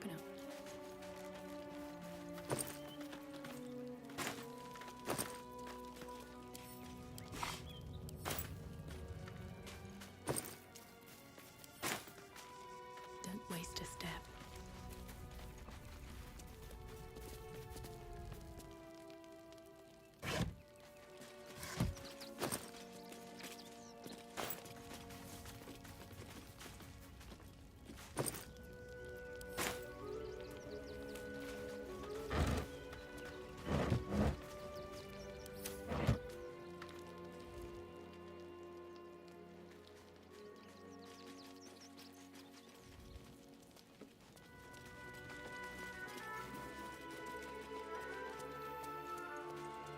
broken out. Don't waste a step.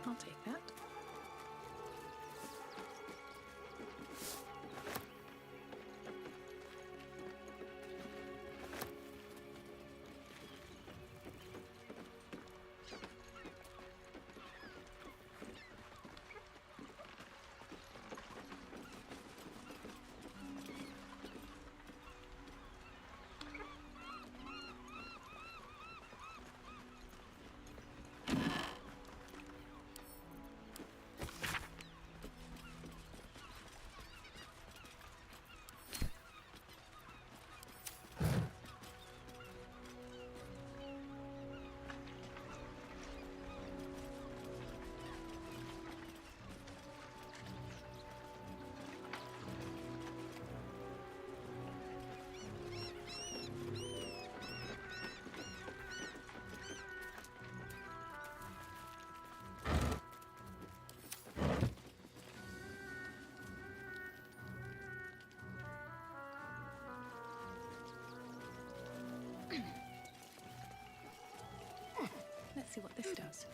I'll take that. Let's see what this does.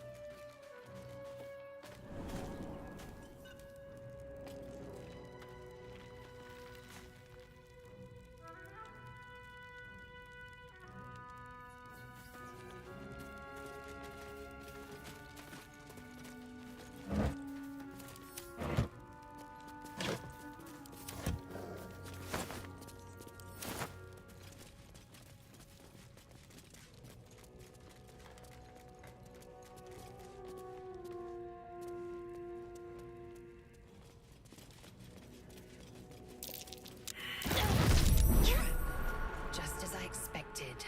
Just as I expected.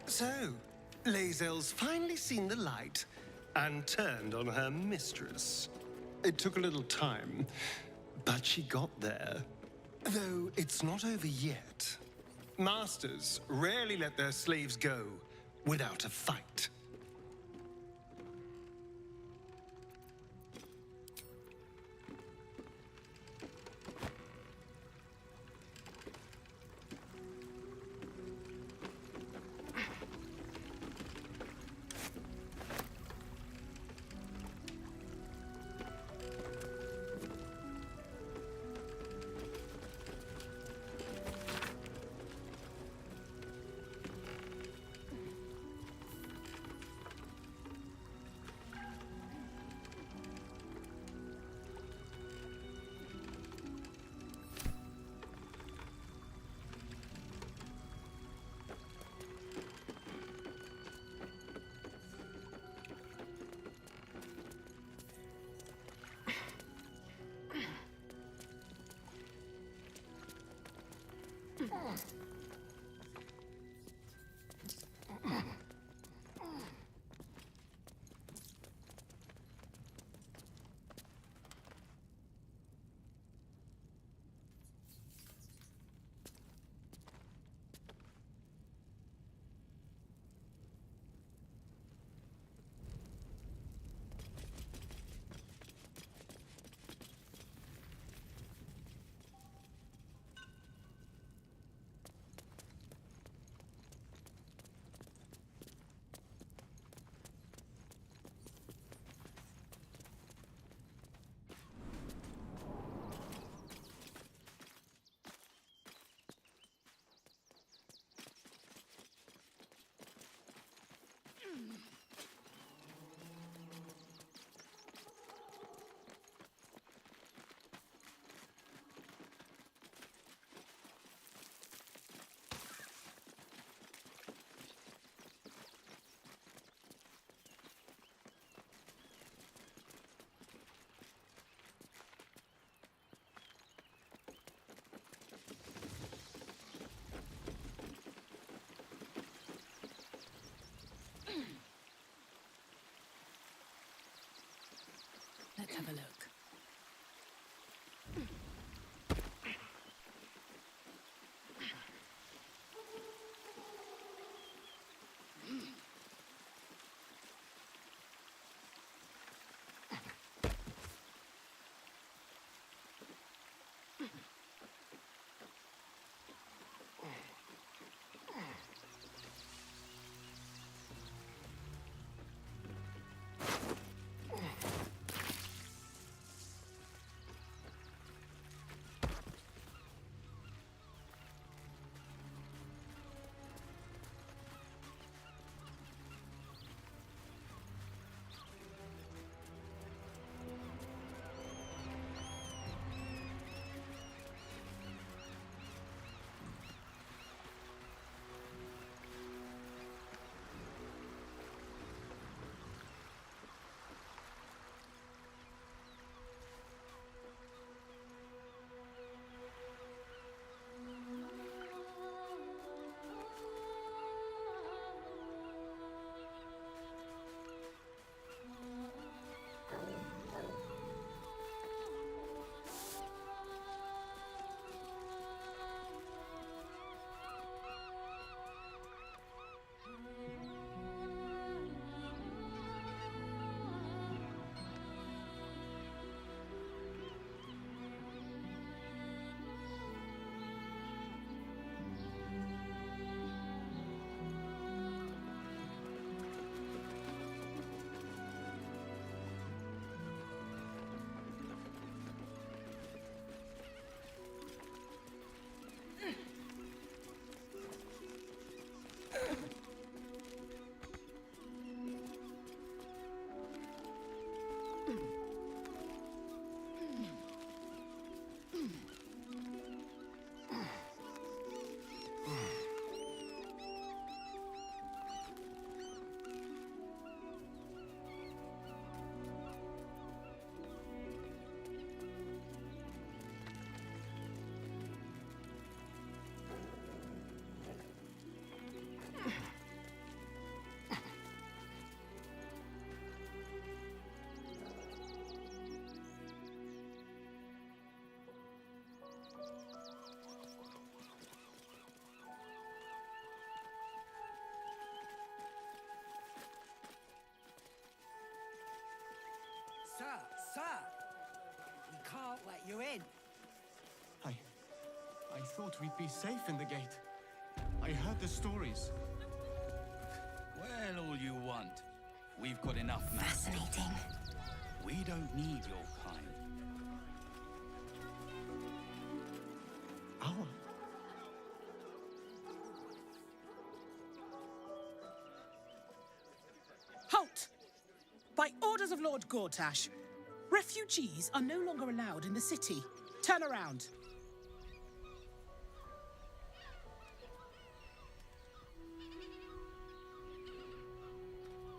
So, Lae'zel's finally seen the light and turned on her mistress. It took a little time, but she got there. Though it's not over yet. Masters rarely let their slaves go without a fight. Let's have a look. Sir! We can't let you in. I thought we'd be safe in the gate. I heard the stories. Well, all you want. We've got enough now. Fascinating. We don't need your kind. Our? Halt! By orders of Lord Gortash, refugees are no longer allowed in the city. Turn around.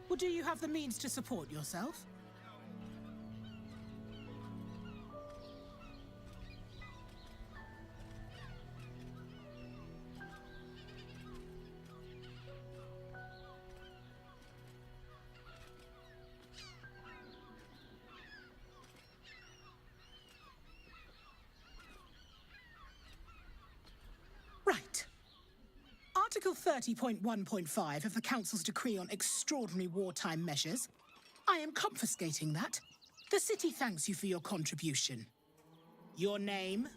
Or do you have the means to support yourself? Article 30.1.5 of the Council's Decree on Extraordinary Wartime Measures. I am confiscating that. The city thanks you for your contribution. Your name?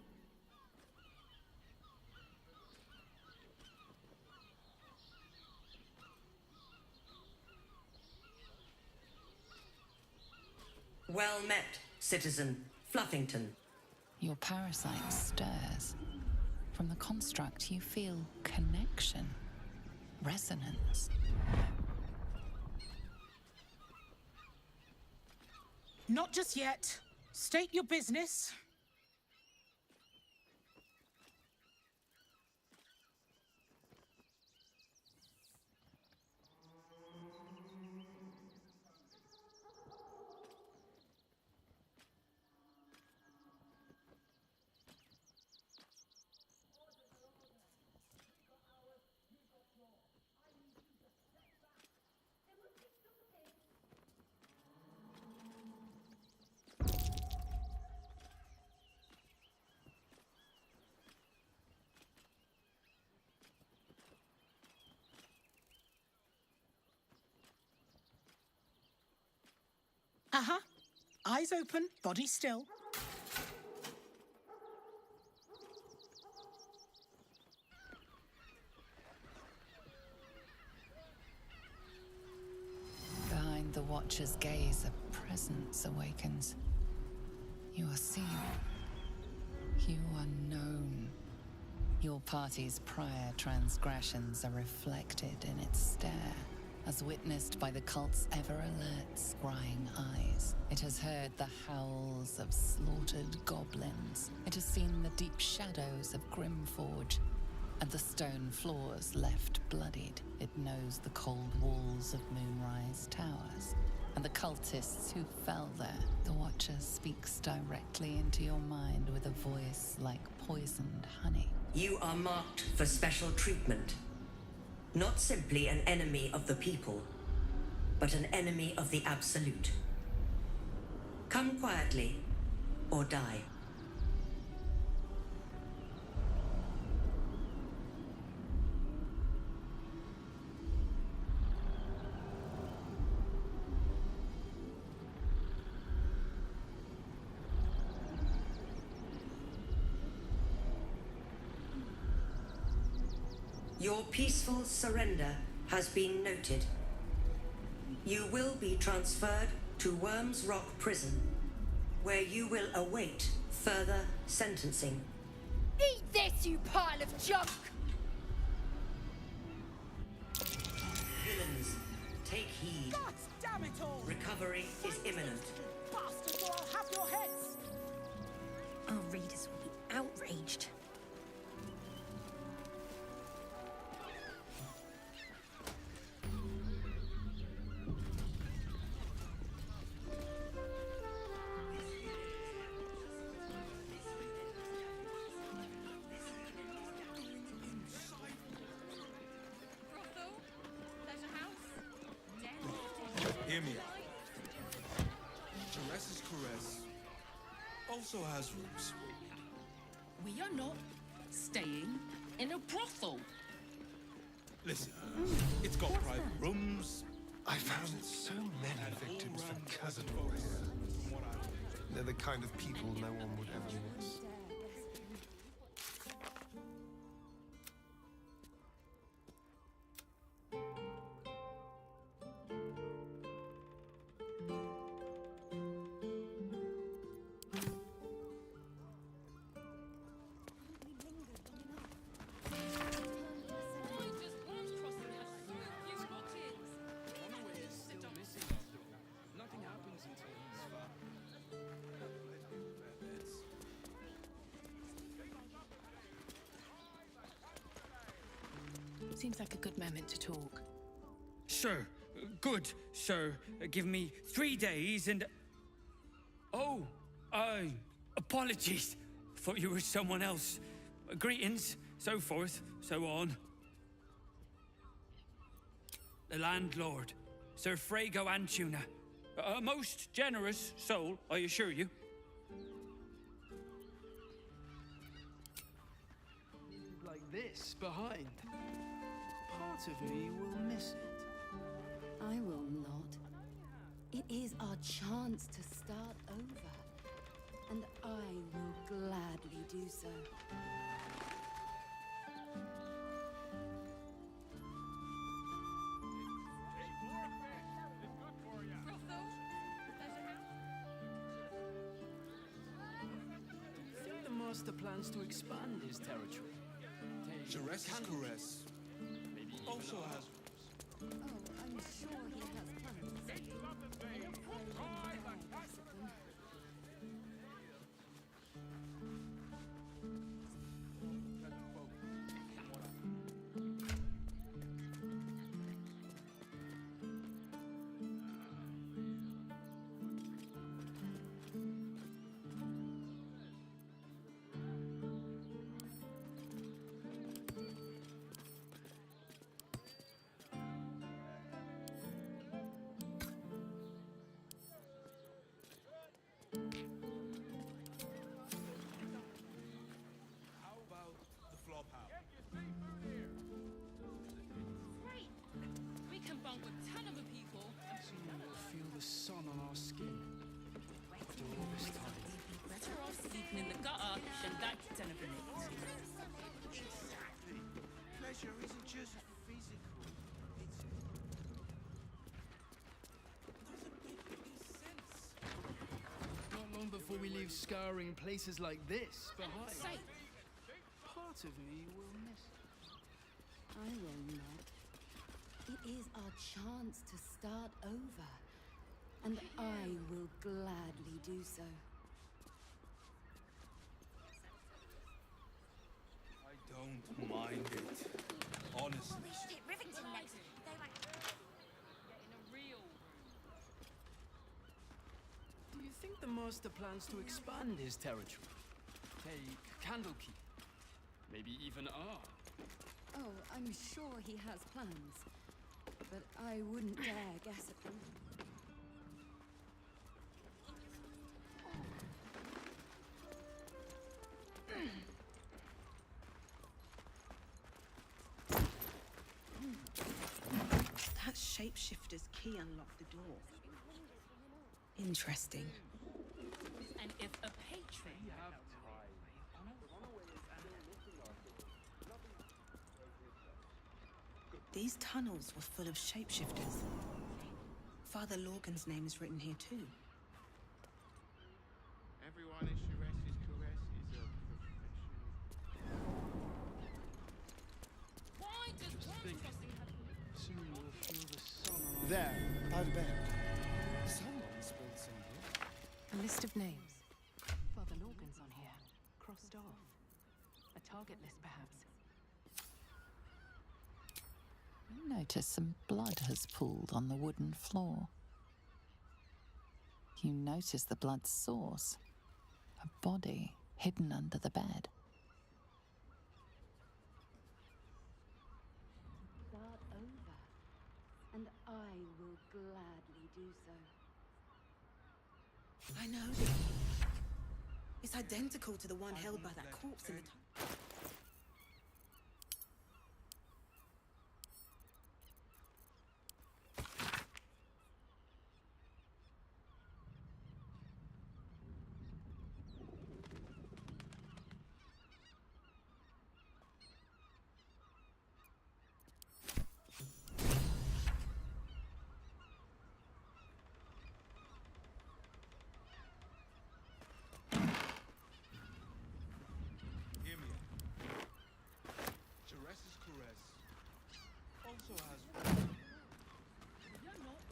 Well met, Citizen Fluffington. Your parasite stirs. From the construct, you feel connection, resonance. Not just yet. State your business. Uh-huh. Eyes open, body still. Behind the Watcher's gaze, a presence awakens. You are seen. You are known. Your party's prior transgressions are reflected in its stare, as witnessed by the cult's ever-alert, scrying eyes. It has heard the howls of slaughtered goblins. It has seen the deep shadows of Grimforge, and the stone floors left bloodied. It knows the cold walls of Moonrise Towers, and the cultists who fell there. The Watcher speaks directly into your mind with a voice like poisoned honey. You are marked for special treatment. Not simply an enemy of the people, but an enemy of the Absolute. Come quietly, or die. Your peaceful surrender has been noted. You will be transferred to Worms Rock Prison, where you will await further sentencing. Eat this, you pile of junk! Villains, take heed. God damn it all! Recovery is imminent. Bastards, or I'll have your heads! Our readers will be outraged. Hear me out. Caresses caress also has roots. We are not staying in a brothel. Listen, it's got private rooms. I found so many victims for Cazador here. They're the kind of people no one would ever miss. Seems like a good moment to talk. Sir, good, sir. Give me 3 days and... Oh, apologies. Thought you were someone else. Greetings, so forth, so on. The landlord, Sir Frago Antuna. A most generous soul, I assure you. Like this, behind. Part of me will miss it. I will not. It is our chance to start over, and I will gladly do so. I think the master plans to expand his territory. Jerez's caress also has Oh, I'm sure he has plans. How about the flop house? Great! We can bunk a ton of the people. Soon we'll feel the sun on our skin. After all this time. Better off sleeping in the gutter than that den of Exactly. Pleasure isn't just physical. It's... Not long before we leave scouring places like this behind. Say, Part of me will miss it. I will not. It is our chance to start over, and I will gladly do so. I don't mind it. Honestly. Rivington next. They went. in a real Do you think the master plans to expand his territory? Take Candlekeep. Maybe even R. Oh, I'm sure he has plans, but I wouldn't dare guess at them. That shapeshifter's key unlocked the door. Interesting. And if a patron... These tunnels were full of shapeshifters. Father Lorgan's name is written here too. Everyone in Jerez's caress is a professional. Why does one crossing happen? Soon we'll feel the sun on our There, by the bed. Someone spilled some blood. A list of names. Father Lorgan's on here. Crossed off. A target list, perhaps. You notice some blood has pooled on the wooden floor. You notice the blood's source. A body hidden under the bed. Start over, and I will gladly do so. I know this. It's identical to the one held by that corpse in the tunnel. Hear me out. Jerez's caress also has You're not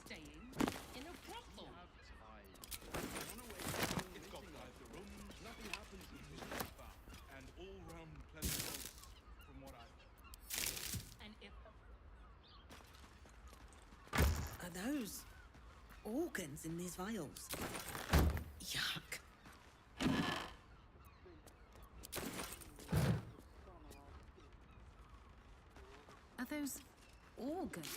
staying in a brothel. It's got private rooms, nothing happens until it's found. And all round pleasant from what I... And if... Are those organs in these vials? Yuck. Are those organs?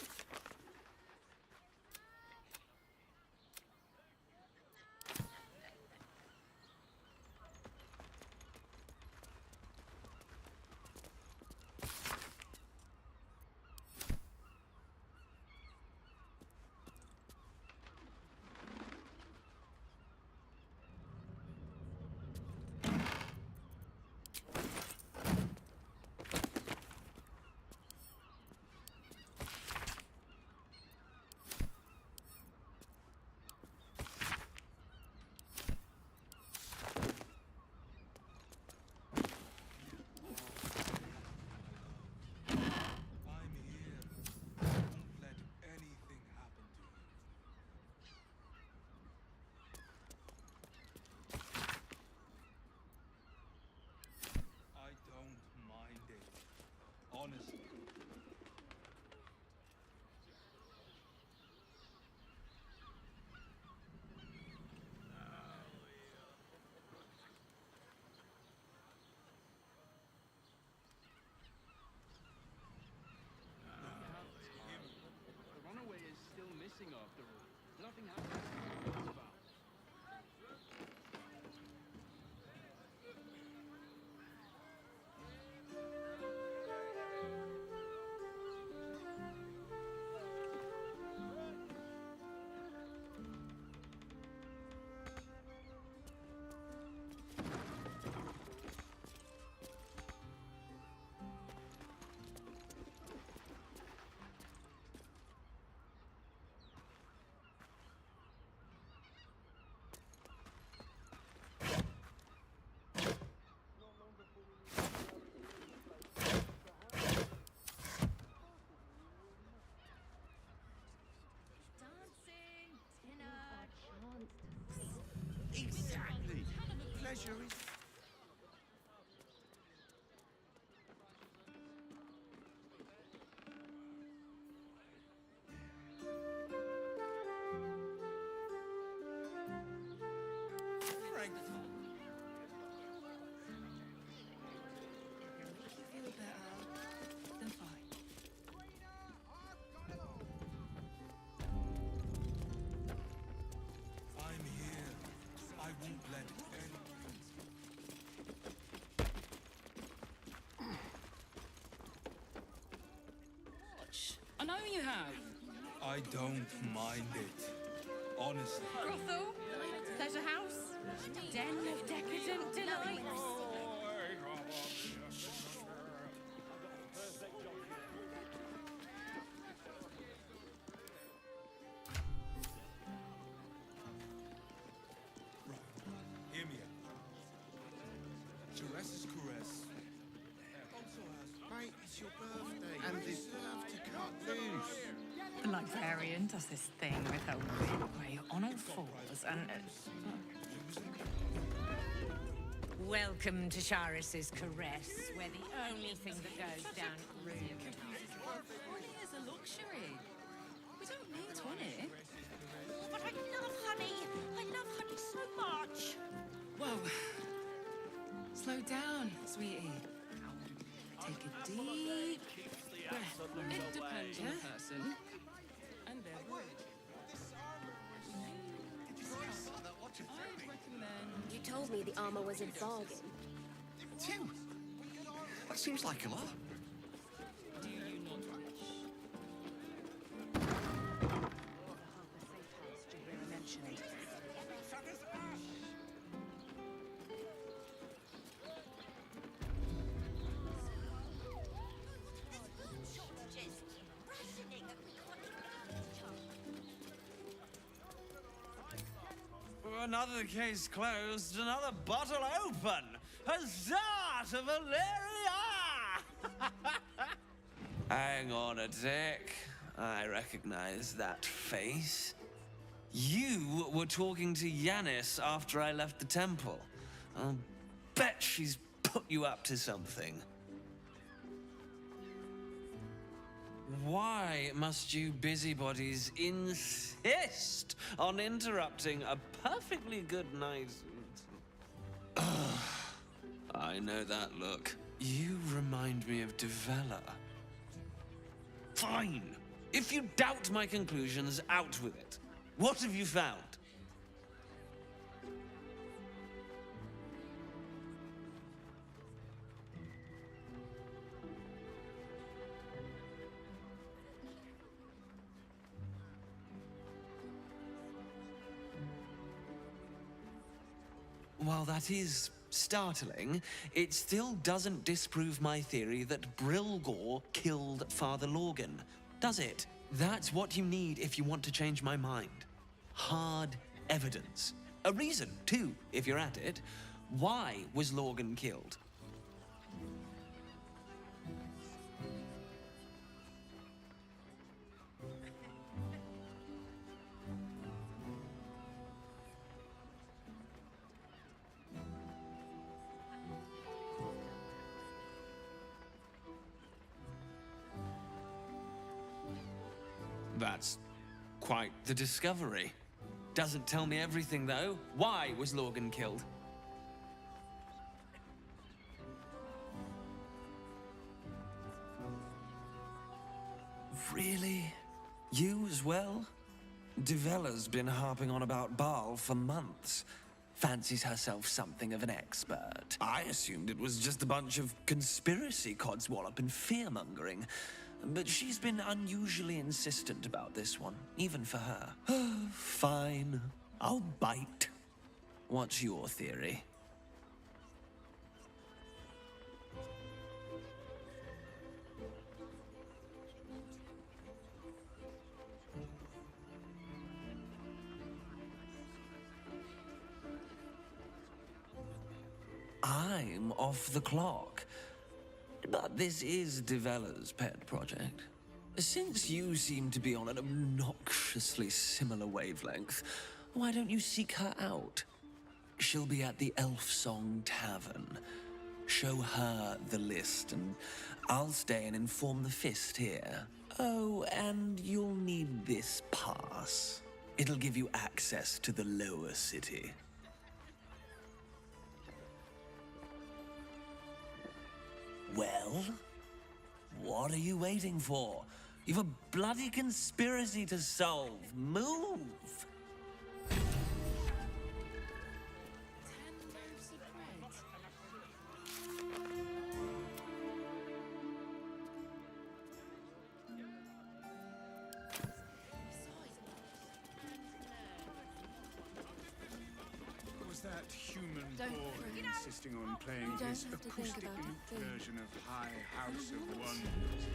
pleasure is... Feel better, then fine. I'm here. I won't let anyone. Watch. I know you have. I don't mind it. Honestly. Brothel, pleasure house, den of decadent delights. Hear me out. Teresa's caress. Also has... Mate, it's your birthday. And you deserve to cut loose. The librarian does this thing with her way on all fours and... Welcome to Charis's caress, where the only thing that goes down rude. Honey is a luxury. We don't need honey. Oh, but I love honey. I love honey so much. Whoa. Slow down, sweetie. Take a deep breath. It depends on the person and their mood. I'd recommend... You told me the armor was a bargain. Two? That seems like a lot. Do you not wish? Mentioned. Another case closed, another bottle open. Huzzah to Valeria! Hang on a tick. I recognize that face. You were talking to Yanis after I left the temple. I'll bet she's put you up to something. Why must you busybodies insist on interrupting a perfectly good night? I know that look. You remind me of Devella. Fine. If you doubt my conclusions, out with it. What have you found? While that is startling, it still doesn't disprove my theory that Brilgor killed Father Lorgan, does it? That's what you need if you want to change my mind. Hard evidence. A reason, too, if you're at it. Why was Lorgan killed? That's quite the discovery. Doesn't tell me everything, though. Why was Lorgan killed? Really? You as well? Devella's been harping on about Baal for months. Fancies herself something of an expert. I assumed it was just a bunch of conspiracy codswallop and fear-mongering. But she's been unusually insistent about this one, even for her. Fine. I'll bite. What's your theory? I'm off the clock. But this is Devella's pet project. Since you seem to be on an obnoxiously similar wavelength, why don't you seek her out? She'll be at the Elf Song Tavern. Show her the list, and I'll stay and inform the Fist here. Oh, and you'll need this pass. It'll give you access to the lower city. Well? What are you waiting for? You've a bloody conspiracy to solve. Move! Was that human Don't boy worry. insisting on playing You don't his have to think acoustic about loop a thing. version of High House of Wonders?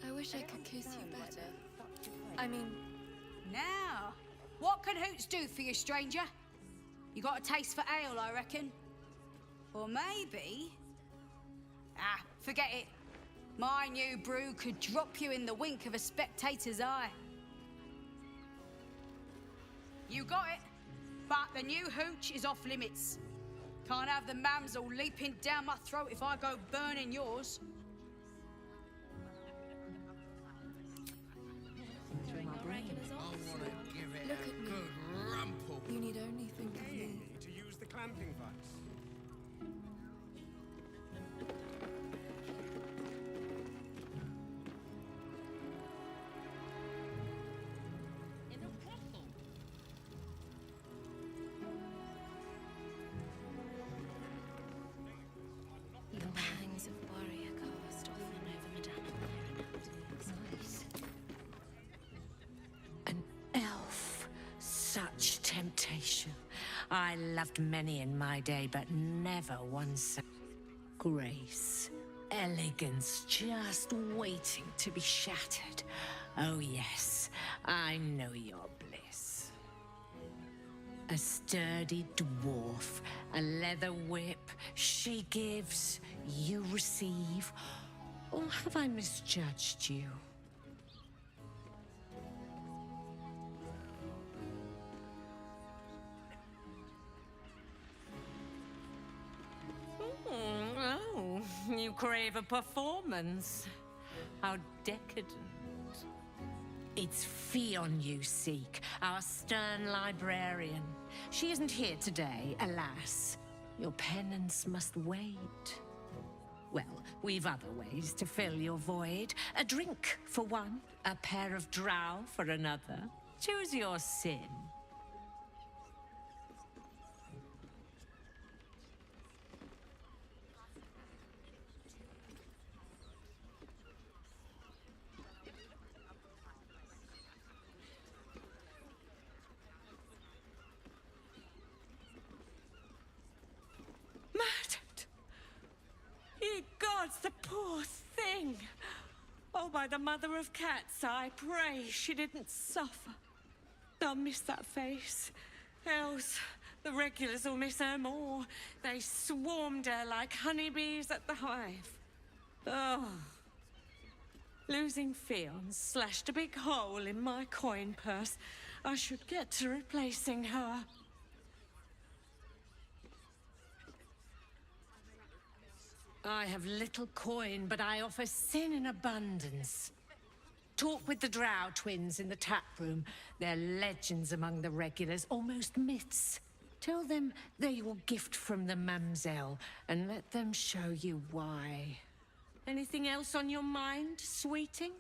I wish I could kiss you better. I mean, Now, what can Hoots do for you, stranger? You got a taste for ale, I reckon. Or maybe... Ah, forget it. My new brew could drop you in the wink of a spectator's eye. You got it, but the new hooch is off limits. Can't have the mams all leaping down my throat if I go burning yours. look at me. Rumple. You need only think of me. To use the clamping vice. In a brothel. The pangs of warrior cast often over Madame Nice. An elf. Such temptation. I loved many in my day, but never one so. Grace. Elegance just waiting to be shattered. Oh yes, I know your bliss. A sturdy dwarf, a leather whip. She gives, you receive. Or have I misjudged you? Oh, you crave a performance. How decadent. It's Fionn you seek, our stern librarian. She isn't here today, alas. Your penance must wait. Well, we've other ways to fill your void. A drink for one, a pair of drow for another. Choose your sin. Murdered! Ye gods, the poor thing! Oh, by the mother of cats, I pray she didn't suffer. I'll miss that face. Else, the regulars will miss her more. They swarmed her like honeybees at the hive. Oh. Losing Fionn slashed a big hole in my coin purse. I should get to replacing her. I have little coin, but I offer sin in abundance. Talk with the Drow twins in the tap room. They're legends among the regulars, almost myths. Tell them they're your gift from the Mamselle, and let them show you why. Anything else on your mind, sweeting?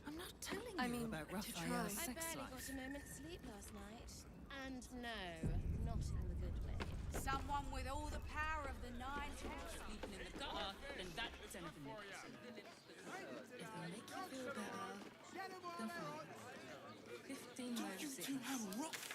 I'm not telling I you mean, about to Raphael's try. I sex barely life. got a moment's sleep last night. And no, not in the good way. Someone with all the power of the nine hells. Sleeping in the gutter, then that's anything else. If they make you feel better, then fine. 15 moves.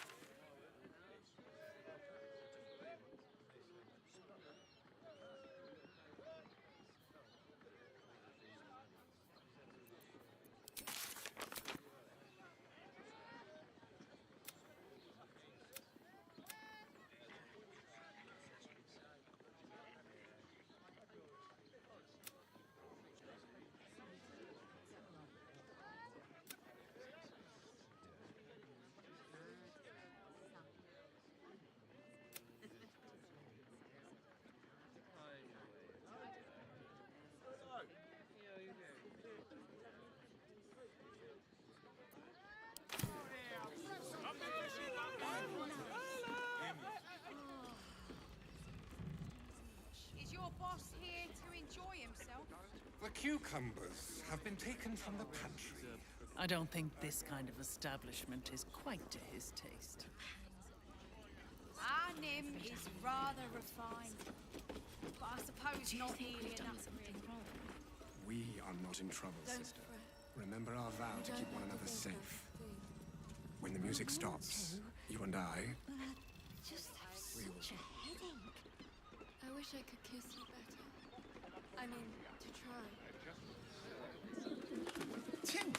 else here to enjoy himself? The cucumbers have been taken from the pantry. I don't think this kind of establishment is quite to his taste. Our Nim is rather refined, but I suppose not nearly enough. We are not in trouble, sister. Remember our vow to keep one another safe. When the music stops, you and I... Just have such a headache. I wish I could kiss you better. I mean, to try. Tim!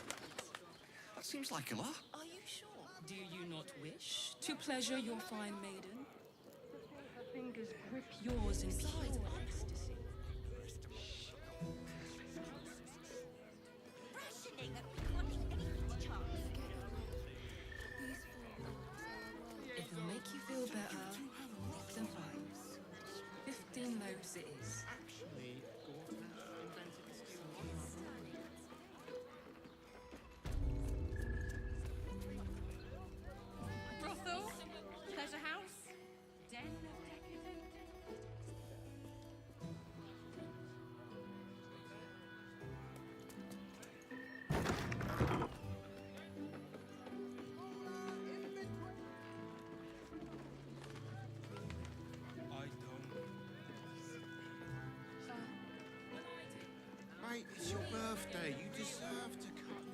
That seems like a lot. Are you sure? Do you not wish to pleasure your fine maiden? Her fingers grip yours in pure ecstasy. Rationing at becoming any chance. If it'll make you feel better, then fine. 15 loaves it is. Actually, invented the skill. Brothel, pleasure house, den of decadent. Mate, it's your birthday. You deserve to come.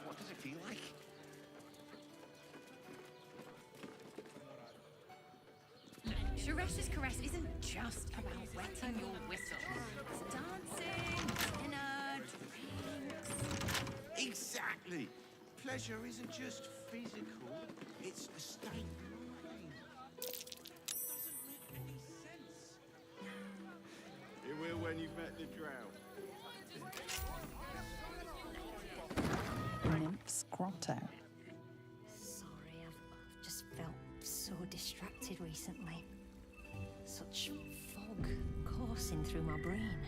What does it feel like? Sharesh's caress isn't just about wetting your whistle. It's dancing, dinner, drinks. Exactly. Pleasure isn't just physical, it's a state of mind. Doesn't make any sense. It will when you've met the drought. Nymph's Grotto. Sorry, I've just felt so distracted recently. Such fog coursing through my brain.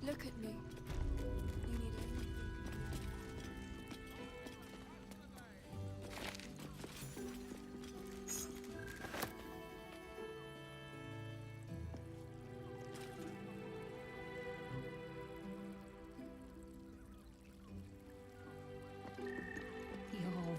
Look at me. You need anything. You're...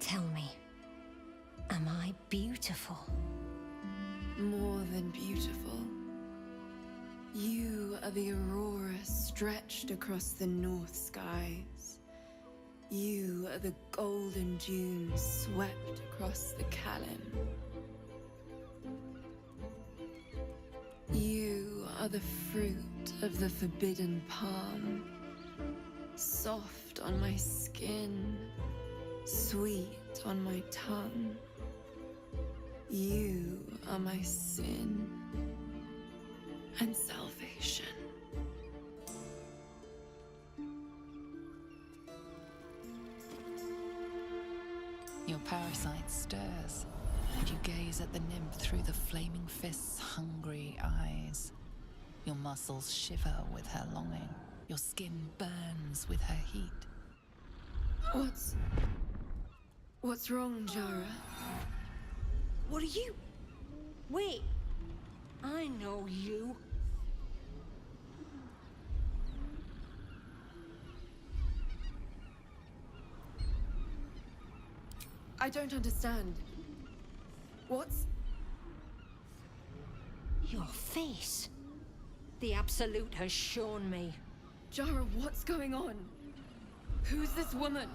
Tell me, am I beautiful? More than beautiful. You are the aurora stretched across the north skies. You are the golden dunes swept across the Calym. You are the fruit of the forbidden palm, soft on my skin, sweet on my tongue. You are my sin and salvation. Your parasite stirs, and you gaze at the nymph through the flaming fist's hungry eyes. Your muscles shiver with her longing. Your skin burns with her heat. What's wrong, Jara? What are you? Wait, I know you. I don't understand. What's... Your face. The Absolute has shown me. Jara, what's going on? Who's this woman?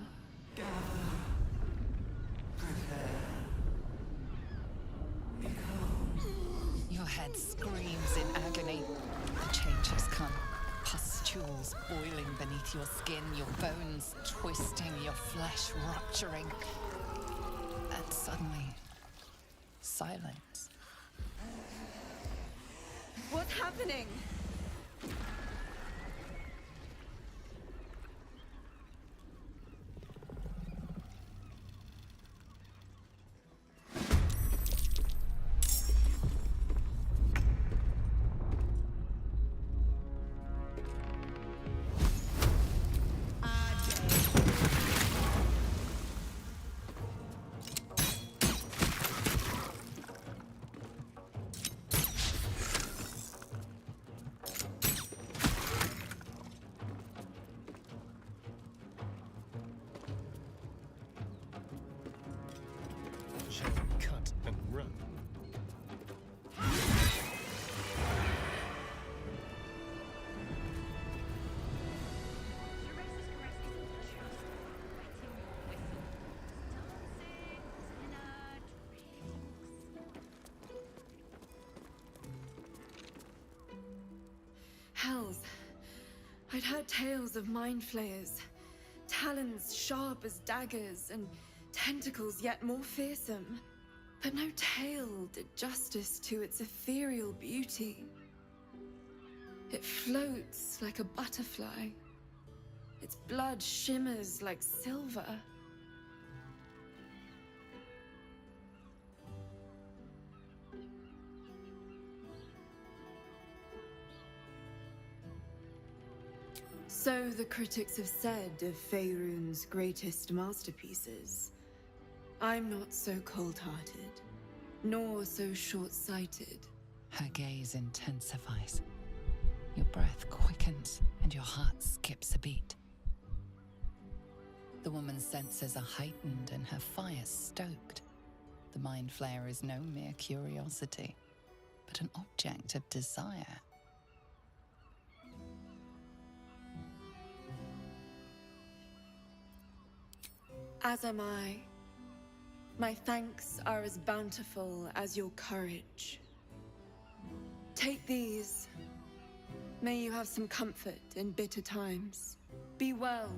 Your head screams in agony. The change has come. pustules boiling beneath your skin, your bones twisting, your flesh rupturing. And suddenly, silence. What's happening? Shall we cut and run? Hells. I'd heard tales of mind flayers. Talons sharp as daggers and tentacles yet more fearsome. But no tale did justice to its ethereal beauty. It floats like a butterfly. Its blood shimmers like silver. So the critics have said of Faerun's greatest masterpieces. I'm not so cold-hearted, nor so short-sighted. Her gaze intensifies. Your breath quickens and your heart skips a beat. The woman's senses are heightened and her fire stoked. The mind flayer is no mere curiosity, but an object of desire. As am I. My thanks are as bountiful as your courage. Take these. May you have some comfort in bitter times. Be well.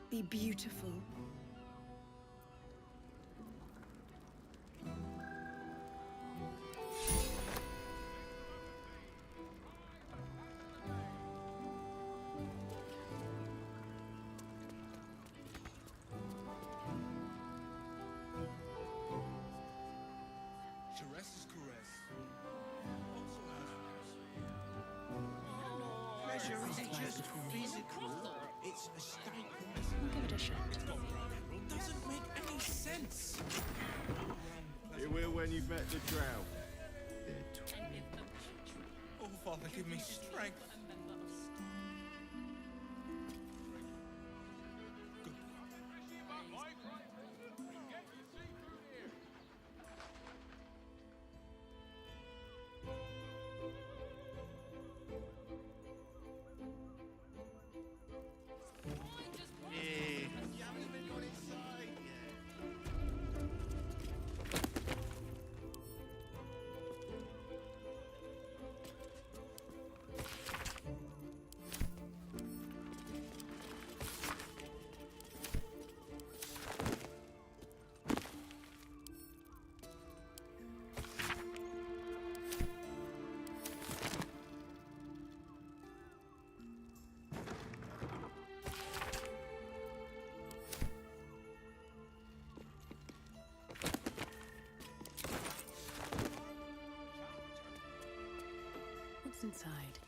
Be beautiful. Teresa's caress. Pleasure isn't just physical, it's a state. Give it a shot. Doesn't make any sense. It will when you've met the drow. Oh, Father, give me strength. What's inside?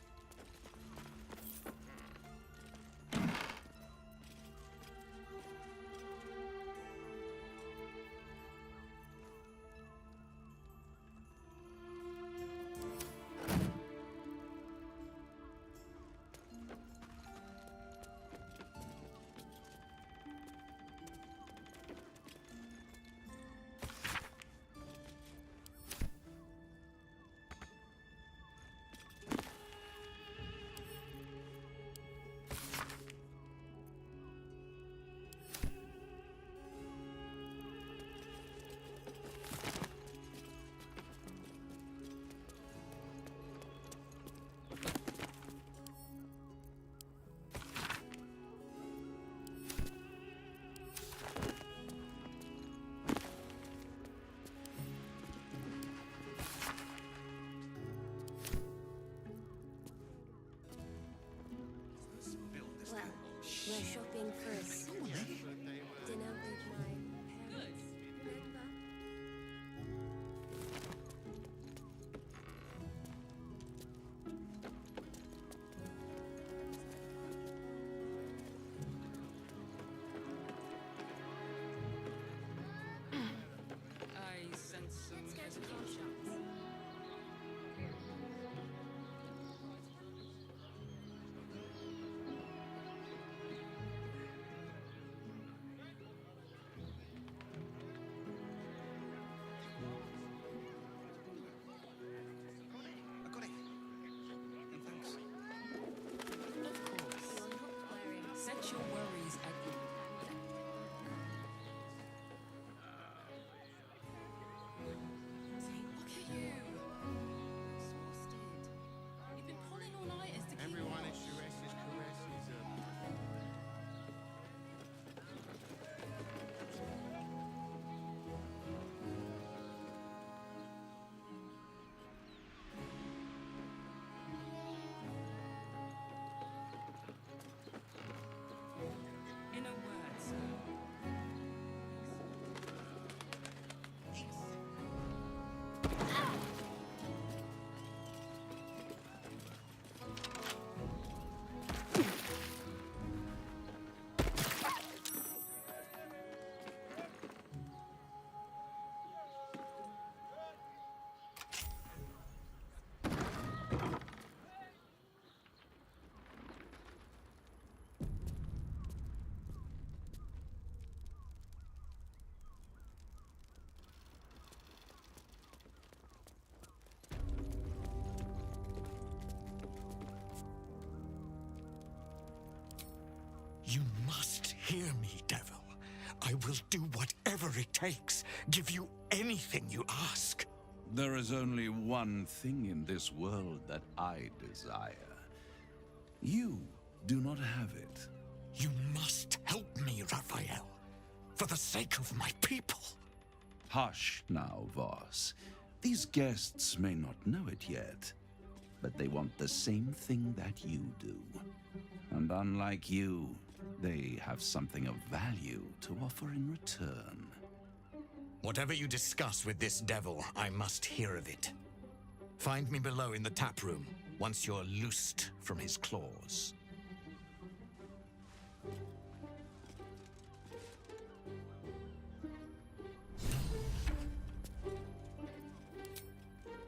We're shopping for us. Dinner with my parents. Remember? I sense some Let's go to hesitation. car shops. I got it. And thanks. Of course. You're not wearing. Set your worries at ease. Look at you. Exhausted. You've been pulling all nighters to keep Everyone warm. is Sures's caresses. In a word, sir. You must hear me, devil. I will do whatever it takes, give you anything you ask. There is only one thing in this world that I desire. You do not have it. You must help me, Raphael, for the sake of my people. Hush now, Voss. These guests may not know it yet, but they want the same thing that you do. And unlike you, they have something of value to offer in return. Whatever you discuss with this devil, I must hear of it. Find me below in the tap room, once you're loosed from his claws.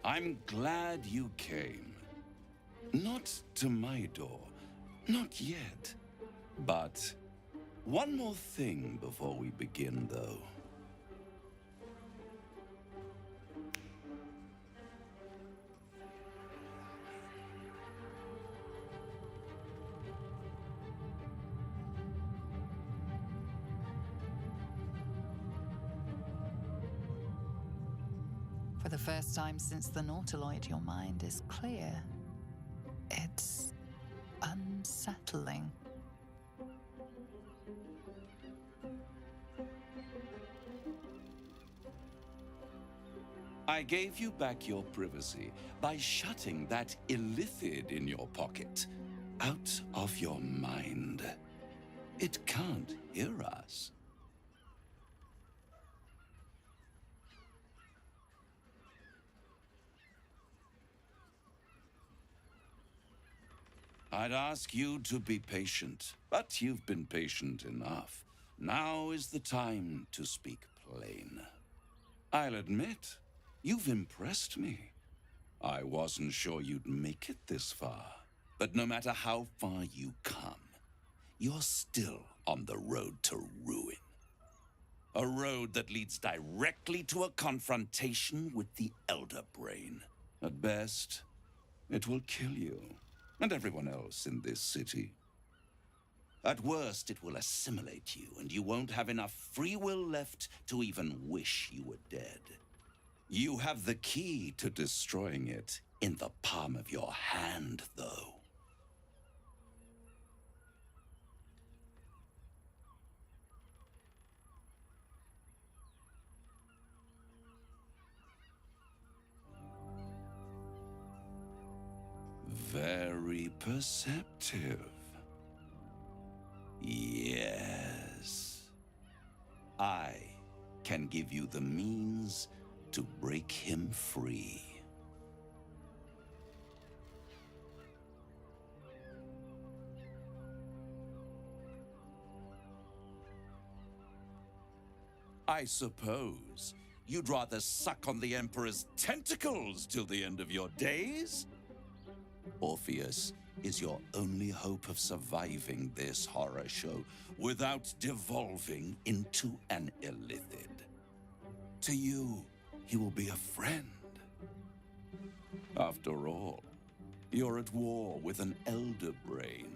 I'm glad you came. Not to my door, not yet. But one more thing before we begin, though. For the first time since the Nautiloid, your mind is clear. It's unsettling. I gave you back your privacy by shutting that illithid in your pocket out of your mind. It can't hear us. I'd ask you to be patient, but you've been patient enough. Now is the time to speak plain. I'll admit, you've impressed me. I wasn't sure you'd make it this far, but no matter how far you come, you're still on the road to ruin. A road that leads directly to a confrontation with the Elder Brain. At best, it will kill you and everyone else in this city. At worst, it will assimilate you, and you won't have enough free will left to even wish you were dead. You have the key to destroying it in the palm of your hand, though. Very perceptive. can give you the means to break him free. I suppose you'd rather suck on the Emperor's tentacles till the end of your days? Orpheus is your only hope of surviving this horror show without devolving into an illithid. To you, he will be a friend. After all, you're at war with an elder brain.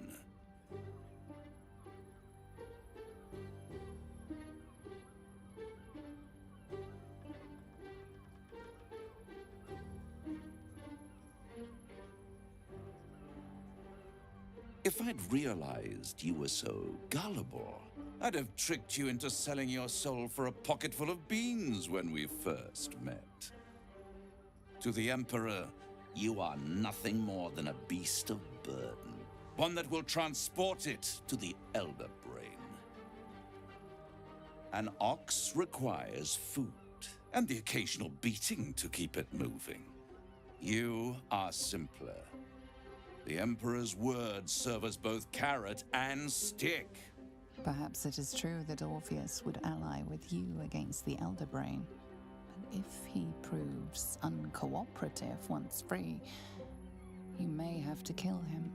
If I'd realized you were so gullible, I'd have tricked you into selling your soul for a pocketful of beans when we first met. To the Emperor, you are nothing more than a beast of burden, one that will transport it to the Elder Brain. An ox requires food, and the occasional beating to keep it moving. You are simpler. The Emperor's words serve as both carrot and stick. Perhaps it is true that Orpheus would ally with you against the Elder Brain. But if he proves uncooperative once free, you may have to kill him.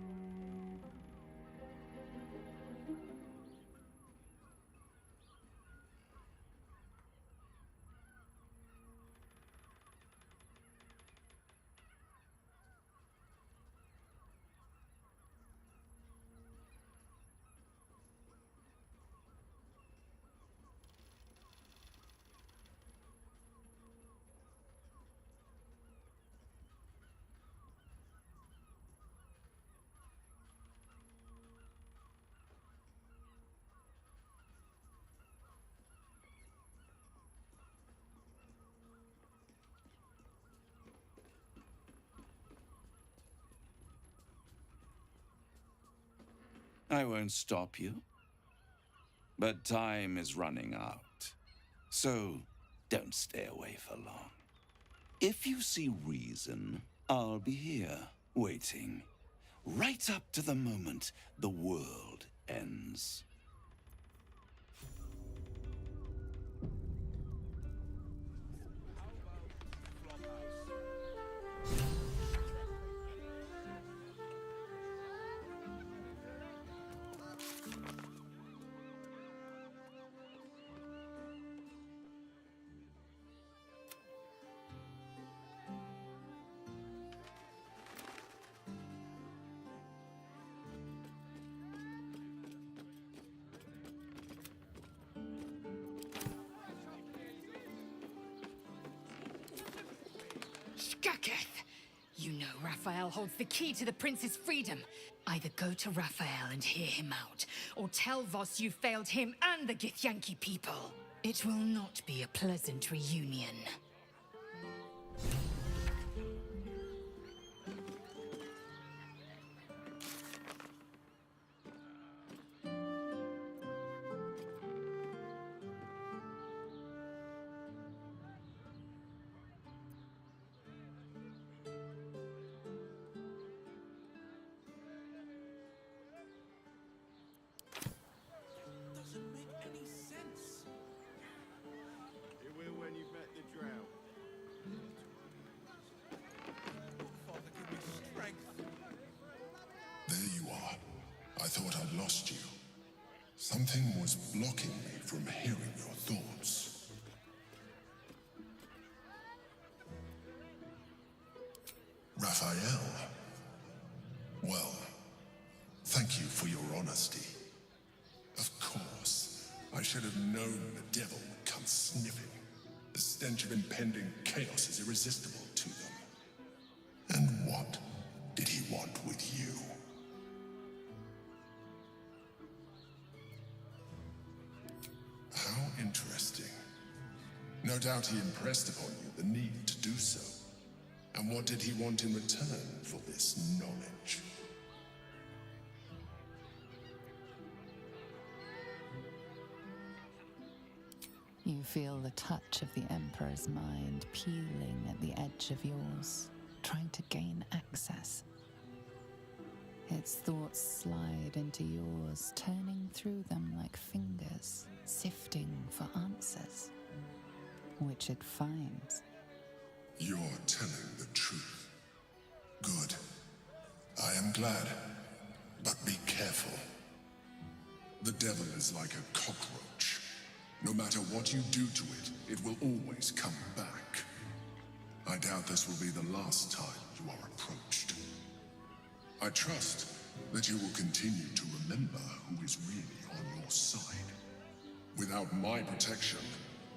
I won't stop you. But time is running out. So don't stay away for long. If you see reason, I'll be here, waiting. Right up to the moment the world ends. Skaketh! You know Raphael holds the key to the prince's freedom. Either go to Raphael and hear him out, or tell Voss you failed him and the Githyanki people. It will not be a pleasant reunion. Doesn't make any sense. It will when you've met the drow. Father, give me strength. There you are. I thought I'd lost you. Something was blocking me from hearing your thoughts. Raphael. Well, thank you for your honesty. Of course, I should have known the devil would come sniffing. The stench of impending chaos is irresistible to them. And what did he want with you? How interesting. No doubt he impressed upon you the need to do so. And what did he want in return for this knowledge? You feel the touch of the Emperor's mind peeling at the edge of yours, trying to gain access. Its thoughts slide into yours, turning through them like fingers, sifting for answers, which it finds. You're telling the truth. Good. I am glad, but be careful. The devil is like a cockroach. No matter what you do to it, it will always come back. I doubt this will be the last time you are approached. I trust that you will continue to remember who is really on your side. Without my protection,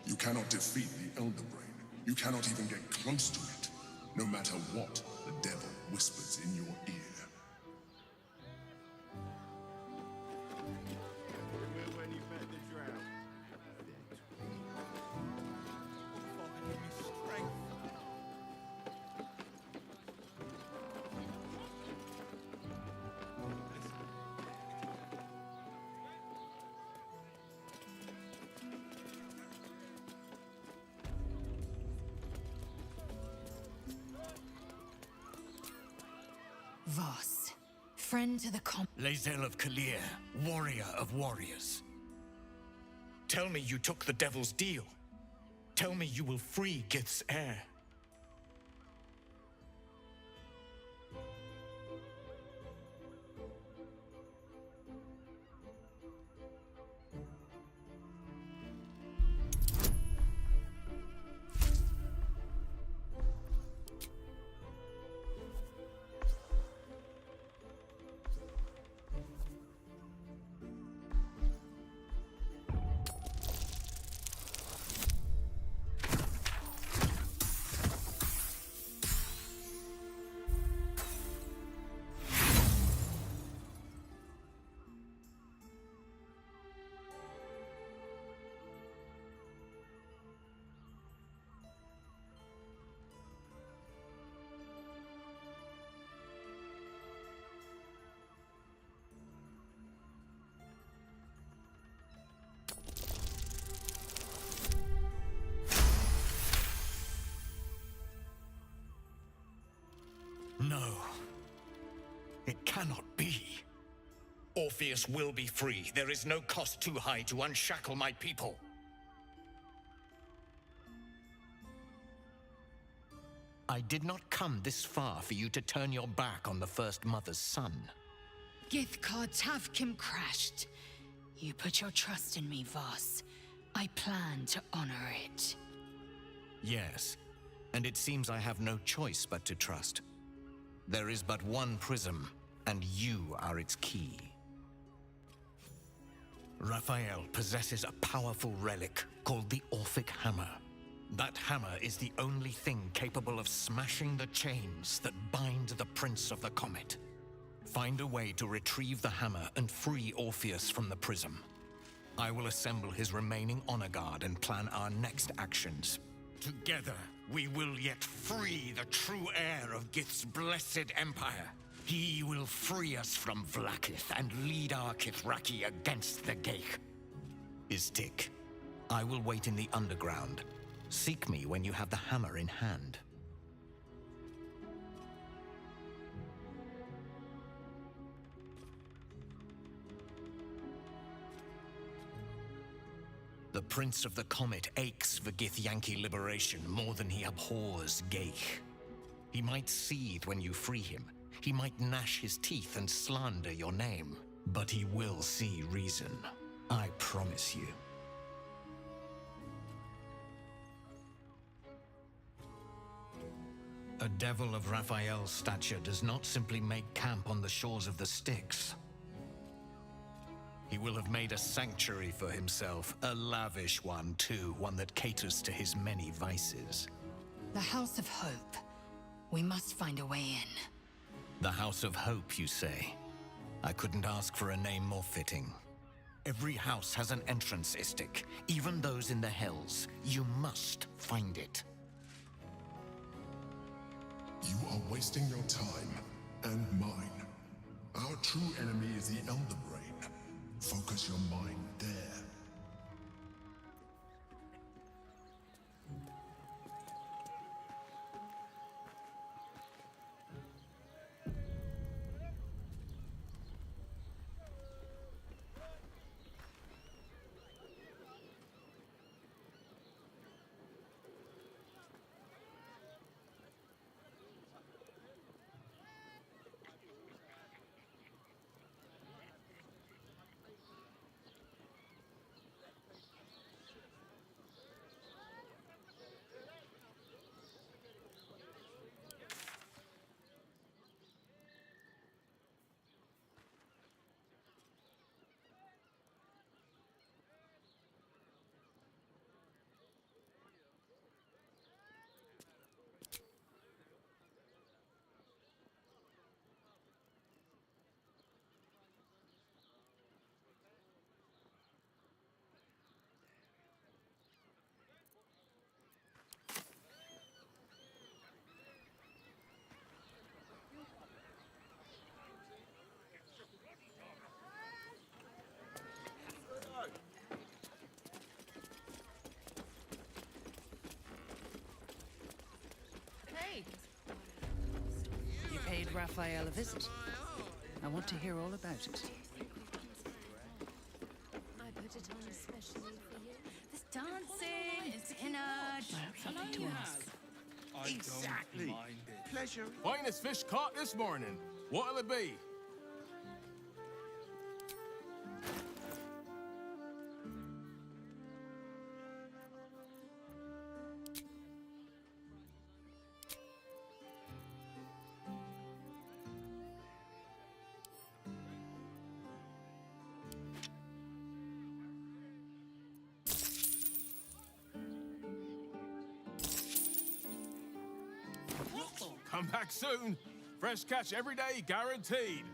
you cannot defeat the Elder Brain. You cannot even get close to it, no matter what the devil whispers in your ear. When you met the drought. Strength. Voss, friend to the Lae'zel of Kalir, warrior of warriors. Tell me you took the devil's deal. Tell me you will free Gith's heir. No. It cannot be. Orpheus will be free. There is no cost too high to unshackle my people. I did not come this far for you to turn your back on the First Mother's son. Githkar Tavkim crashed. You put your trust in me, Voss. I plan to honor it. Yes, and it seems I have no choice but to trust. There is but one prism, and you are its key. Raphael possesses a powerful relic called the Orphic Hammer. That hammer is the only thing capable of smashing the chains that bind the Prince of the Comet. Find a way to retrieve the hammer and free Orpheus from the prism. I will assemble his remaining honor guard and plan our next actions. Together, we will yet free the true heir of Gith's blessed empire. He will free us from Vlaakith and lead our Kithraki against the Geich. Istik, I will wait in the underground. Seek me when you have the hammer in hand. The Prince of the Comet aches for Githyanki liberation more than he abhors Geich. He might seethe when you free him. He might gnash his teeth and slander your name. But he will see reason. I promise you. A devil of Raphael's stature does not simply make camp on the shores of the Styx. He will have made a sanctuary for himself, a lavish one too, one that caters to his many vices. The House of Hope. We must find a way in. The House of Hope, you say? I couldn't ask for a name more fitting. Every house has an entrance, Istik, even those in the Hells. You must find it. You are wasting your time, and mine. Our true enemy is the Elder Brain. Focus your mind there. Raphael a visit. I want to hear all about it. I put it on especially for you. There's dancing, there's dinner. I have something to ask. Exactly. Pleasure. Finest fish caught this morning. What'll it be? Come back soon. Fresh catch every day, guaranteed.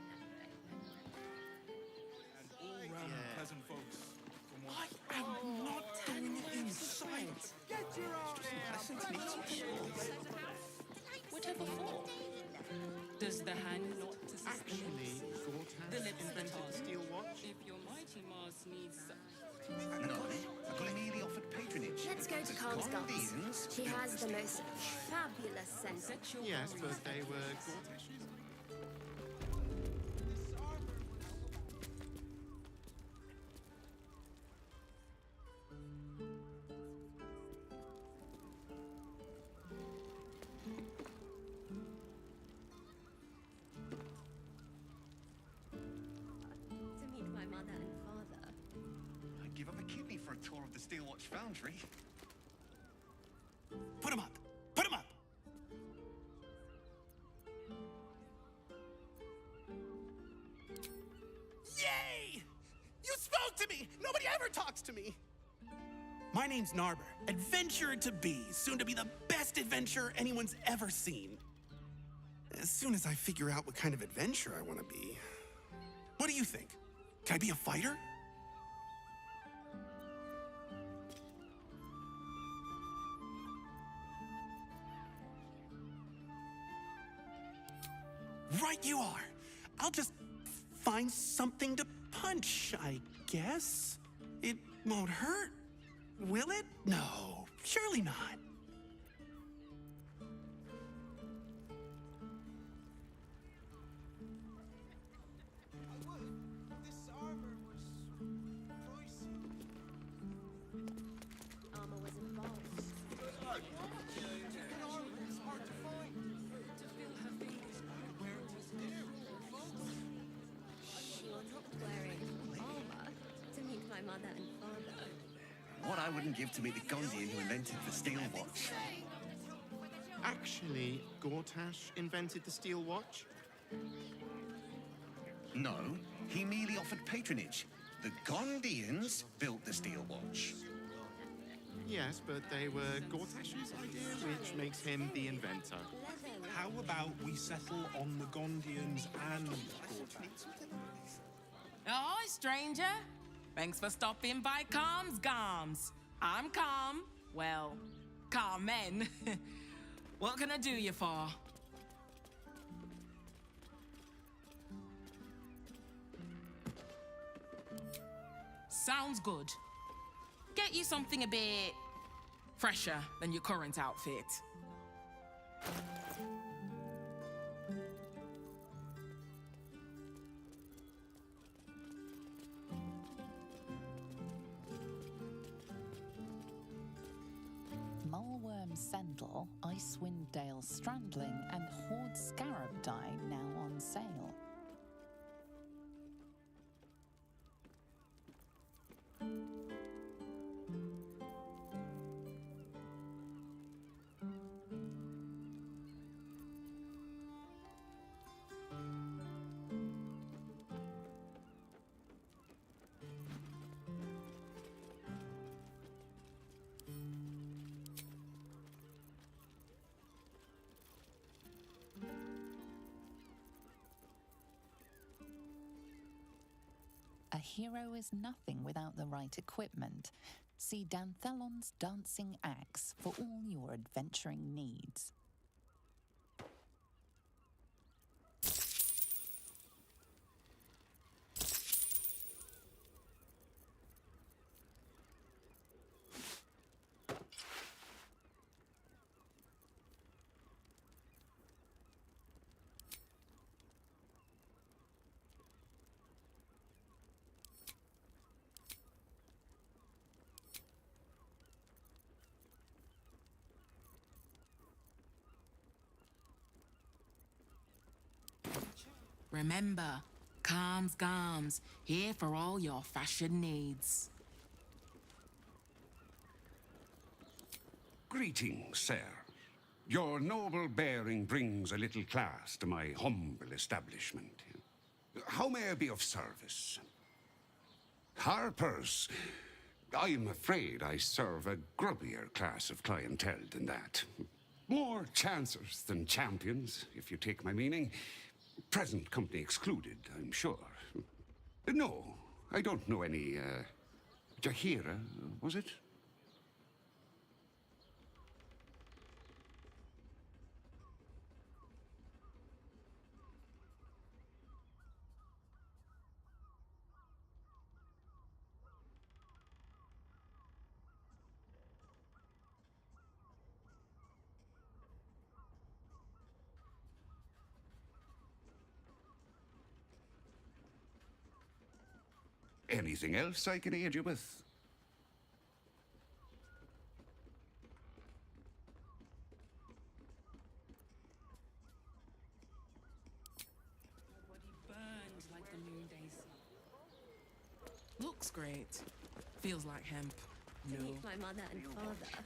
And all-round pleasant folks. I am not doing it in sight. Get your own Whatever for? Does the hand not assist Actually, the Gortash lips invented that the steel watch. If your mighty Mars needs No, he merely offered patronage. Let's go to Calm's Gums. She has the most fabulous scent. Yes, but they were Gortash's. To meet my mother and father. I'd give up a kidney for a tour of the Steel Watch Foundry. Put him up! Put him up! Yay! You spoke to me! Nobody ever talks to me! My name's Narber, adventurer to be, soon to be the best adventurer anyone's ever seen. As soon as I figure out what kind of adventurer I want to be. What do you think? Can I be a fighter? Right you are. I'll just find something to punch, I guess. It won't hurt, will it? No, surely not. Armor was involved. You're not wearing armor to meet my mother and father. What I wouldn't give to meet the Gondian who invented the Steel Watch. Actually, Gortash invented the steel watch? No, he merely offered patronage. The Gondians built the Steel Watch. Yes, but they were Gortash's idea, which makes him the inventor. How about we settle on the Gondians and Gortash? Oh, stranger. Thanks for stopping by Calm's Gums. I'm Calm. Well, Carmen. What can I do you for? Sounds good. Get you something a bit fresher than your current outfit. Mulworm Sendle, Icewind Dale Strandling, and Horde Scarab dye now on sale. A hero is nothing without the right equipment. See Danthelon's Dancing Axe for all your adventuring needs. Remember, Calms Garms, here for all your fashion needs. Greetings, sir. Your noble bearing brings a little class to my humble establishment. How may I be of service? Harpers, I'm afraid I serve a grubbier class of clientele than that. More chancers than champions, if you take my meaning. Present company excluded, I'm sure. No, I don't know any, Jahira, was it? Anything else I can aid you with? Body burned like the noonday sun. Looks great. Feels like hemp. No. Thank my mother and father.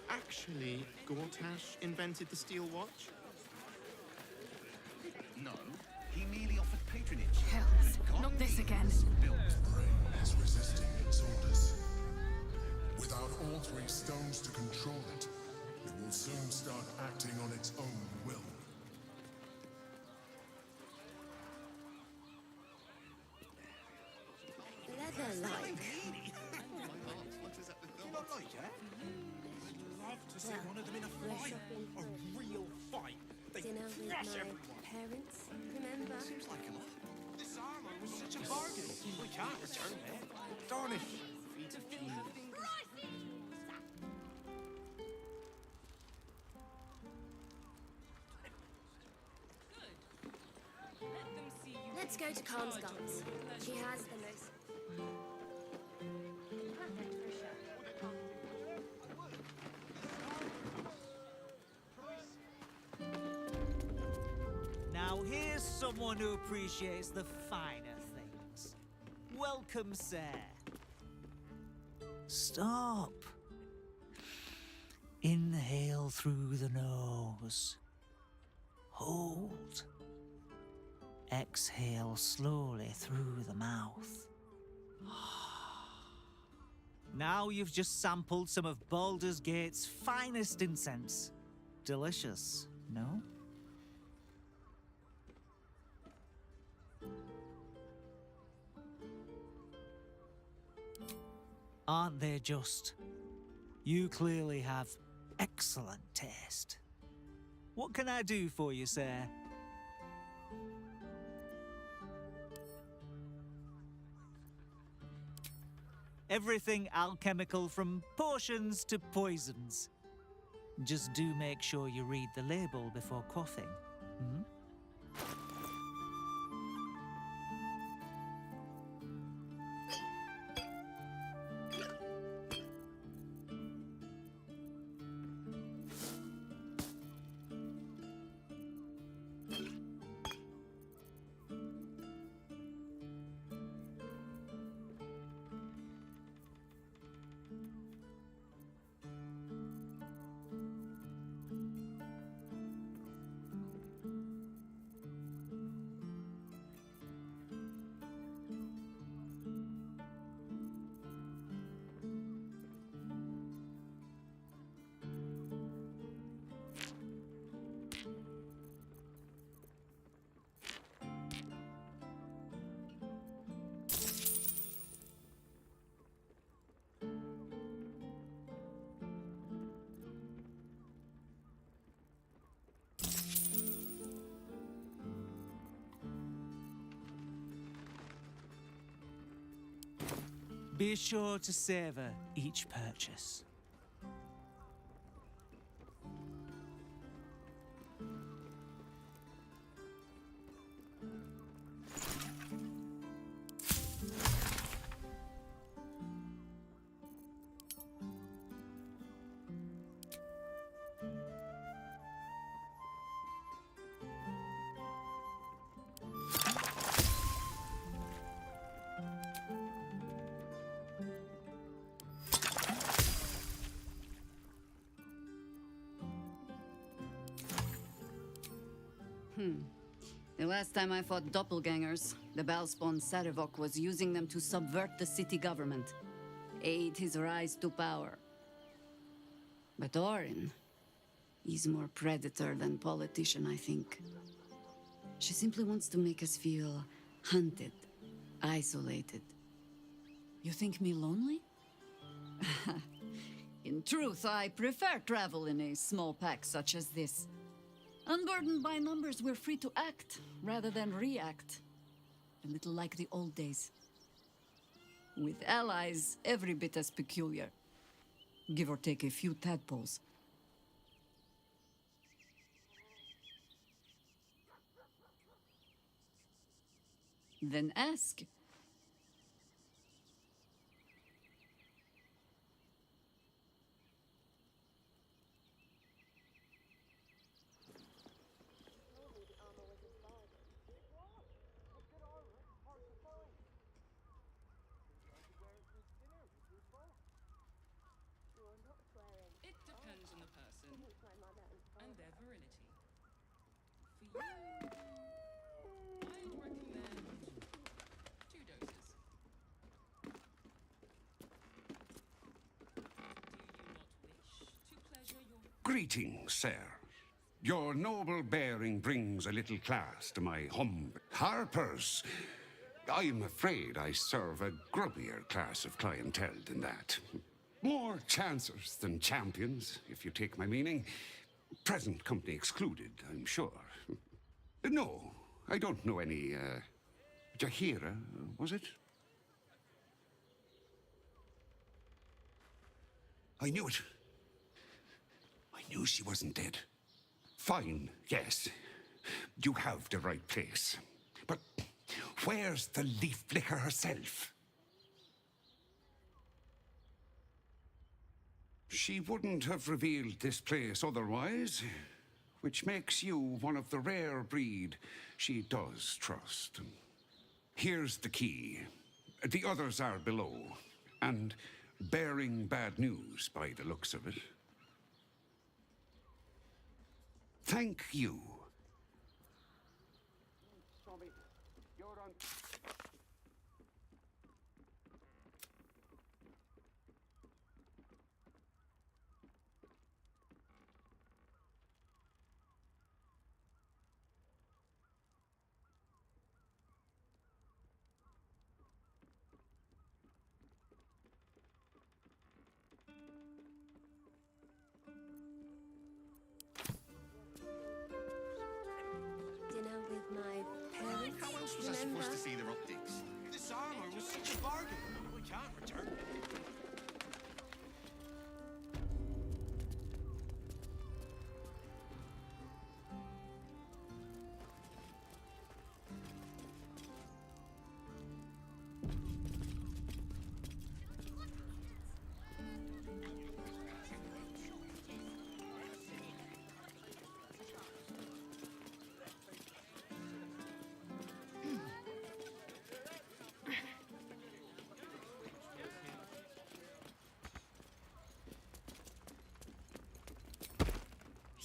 Actually, Gortash invented the steel watch? No, he merely offered patronage. Hells, not this again. Brain is resisting its orders. Without all three stones to control it, it will soon start acting on its own will. Leather-like. Love to see one of them in a fight. A real fight. They Dinner with crush my everyone. parents, remember? Seems like a lot. This armor was such a bargain. We can't return it. Darnish. Feet of keys. Let's go to Calms Garms. She has the most... Perfect for a show. Now here's someone who appreciates the finer things. Welcome, sir. Stop. Inhale through the nose. Hold. Exhale slowly through the mouth. Now you've just sampled some of Baldur's Gate's finest incense. Delicious, no? Aren't they just? You clearly have excellent taste. What can I do for you, sir? Everything alchemical from potions to poisons. Just do make sure you read the label before quaffing. Hmm? Be sure to savor each purchase. The last time I fought doppelgangers, the Balspawn Sarevok was using them to subvert the city government, aid his rise to power. But Orin, he's more predator than politician, I think. She simply wants to make us feel hunted, isolated. You think me lonely? In truth, I prefer travel in a small pack such as this. Unburdened by numbers, we're free to act rather than react. A little like the old days. With allies every bit as peculiar. Give or take a few tadpoles. Then ask. It depends on the person and their virility. For you, I'd recommend 2 doses. Do you not wish to pleasure your... Greetings, sir. Your noble bearing brings a little class to my humble harpers. I'm afraid I serve a grubbier class of clientele than that. More chancers than champions, if you take my meaning. Present company excluded, I'm sure. No, I don't know any, Jahira, was it? I knew it. I knew she wasn't dead. Fine, yes. You have the right place. But where's the leaf flicker herself? She wouldn't have revealed this place otherwise, which makes you one of the rare breed she does trust. Here's the key. The others are below, and bearing bad news by the looks of it. Thank you. You're on... Dinner with my parents. How else was I supposed to see their optics? This armor was such a bargain. We can't return it.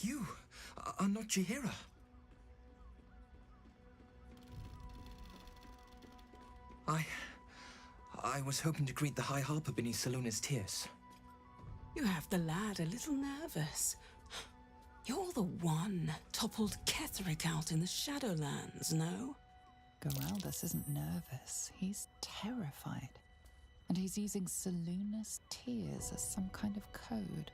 You are not Jahira. I was hoping to greet the High Harper beneath Salona's tears. You have the lad a little nervous. You're the one toppled Ketherick out in the Shadowlands, no? Geraldus isn't nervous. He's terrified. And he's using Salona's tears as some kind of code.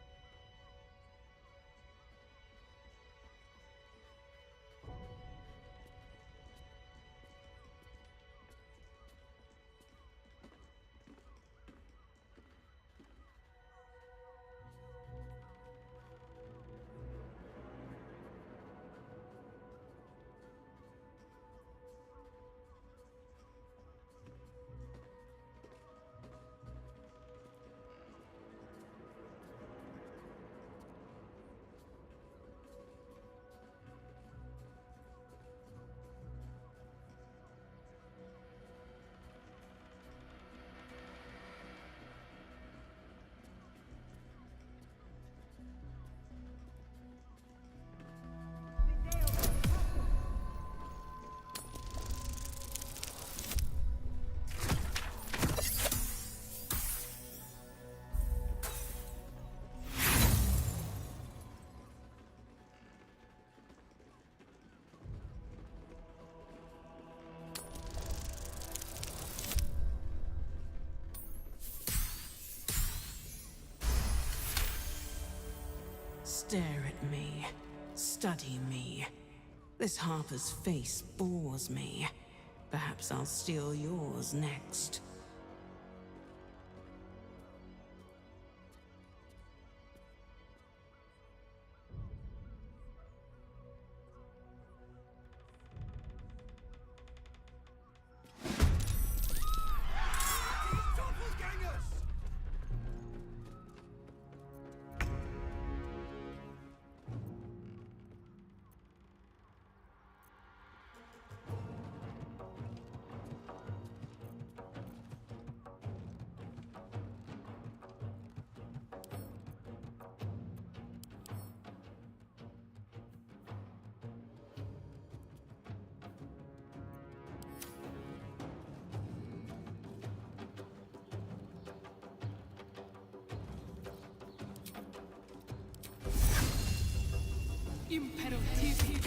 Stare at me. Study me. This Harper's face bores me. Perhaps I'll steal yours next. Imperativi.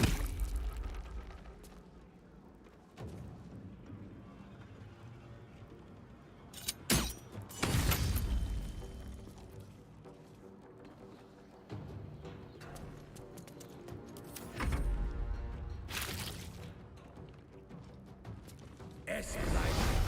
Es bleibt.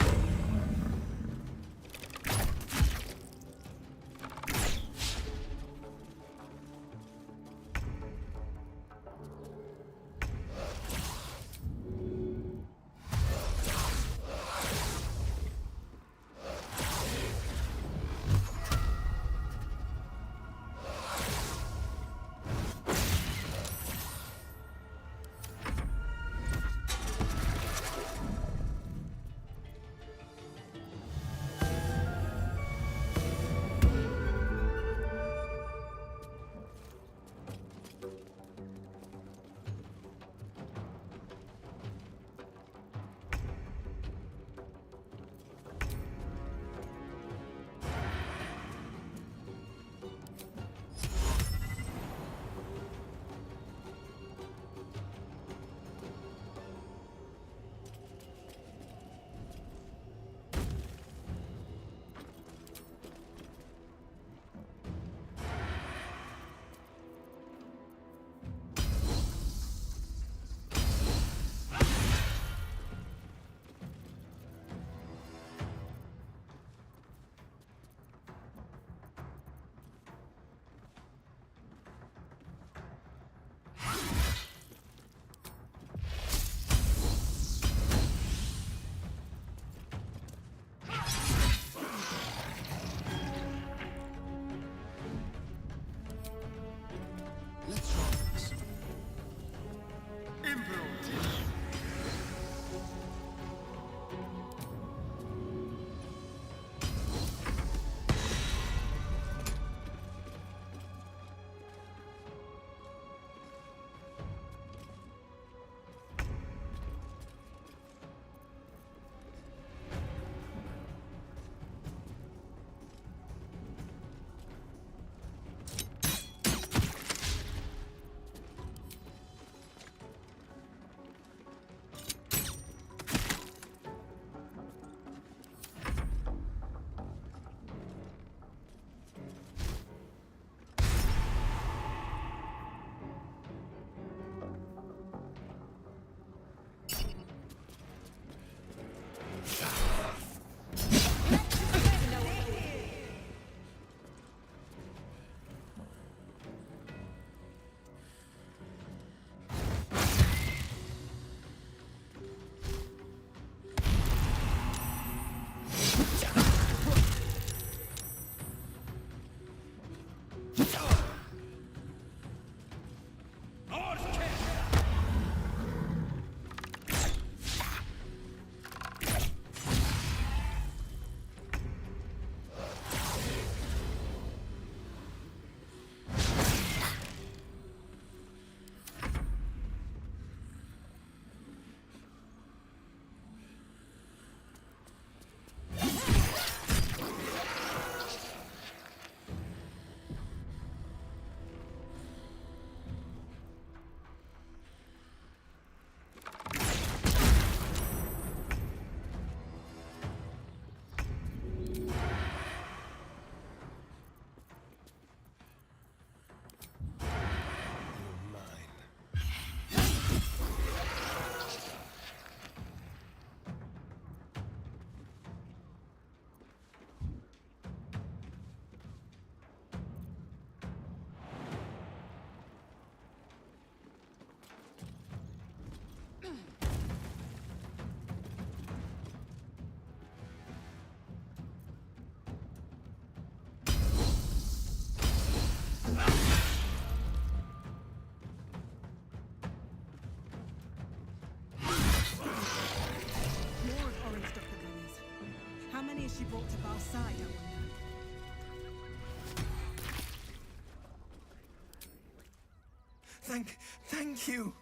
side, I wonder. Thank you!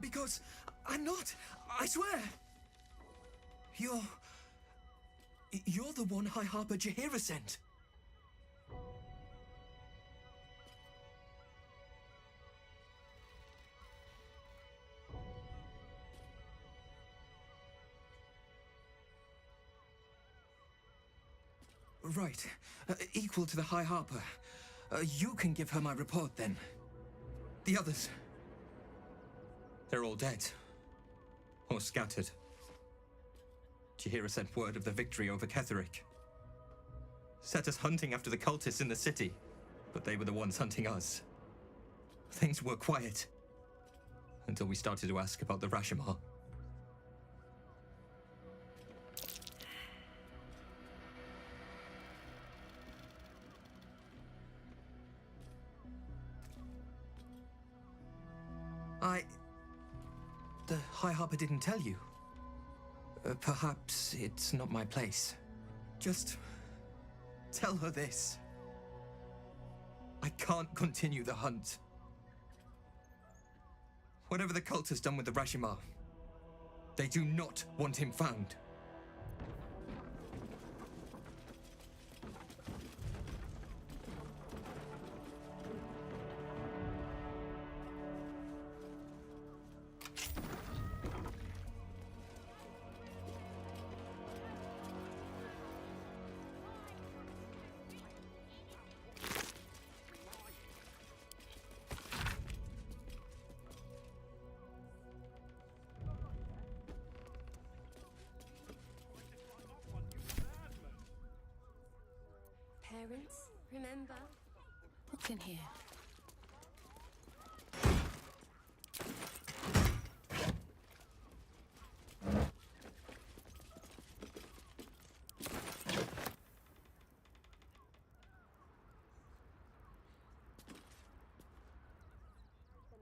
Because I'm not, I swear! You're the one High Harper Jaheira sent. Right. Equal to the High Harper. You can give her my report, then. The others... they're all dead. Or scattered. Jaheira sent word of the victory over Ketheric. Set us hunting after the cultists in the city, but they were the ones hunting us. Things were quiet. Until we started to ask about the Rashomar. The High Harper didn't tell you. Perhaps it's not my place. Just tell her this. I can't continue the hunt. Whatever the cult has done with the Rashomar, they do not want him found. Parents, remember? What's in here?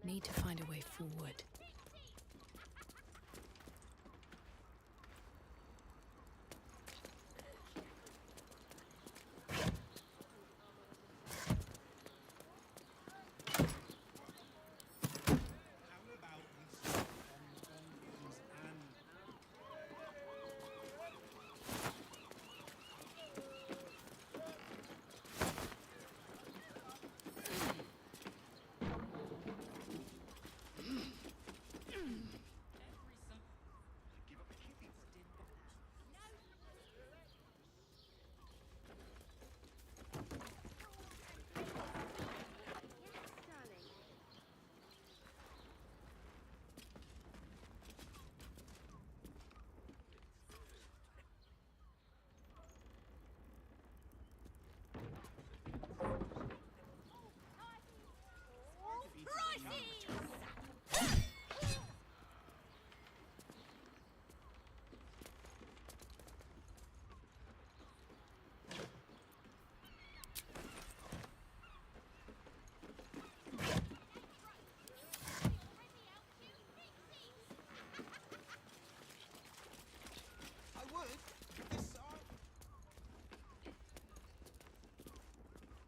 Need to find a way forward.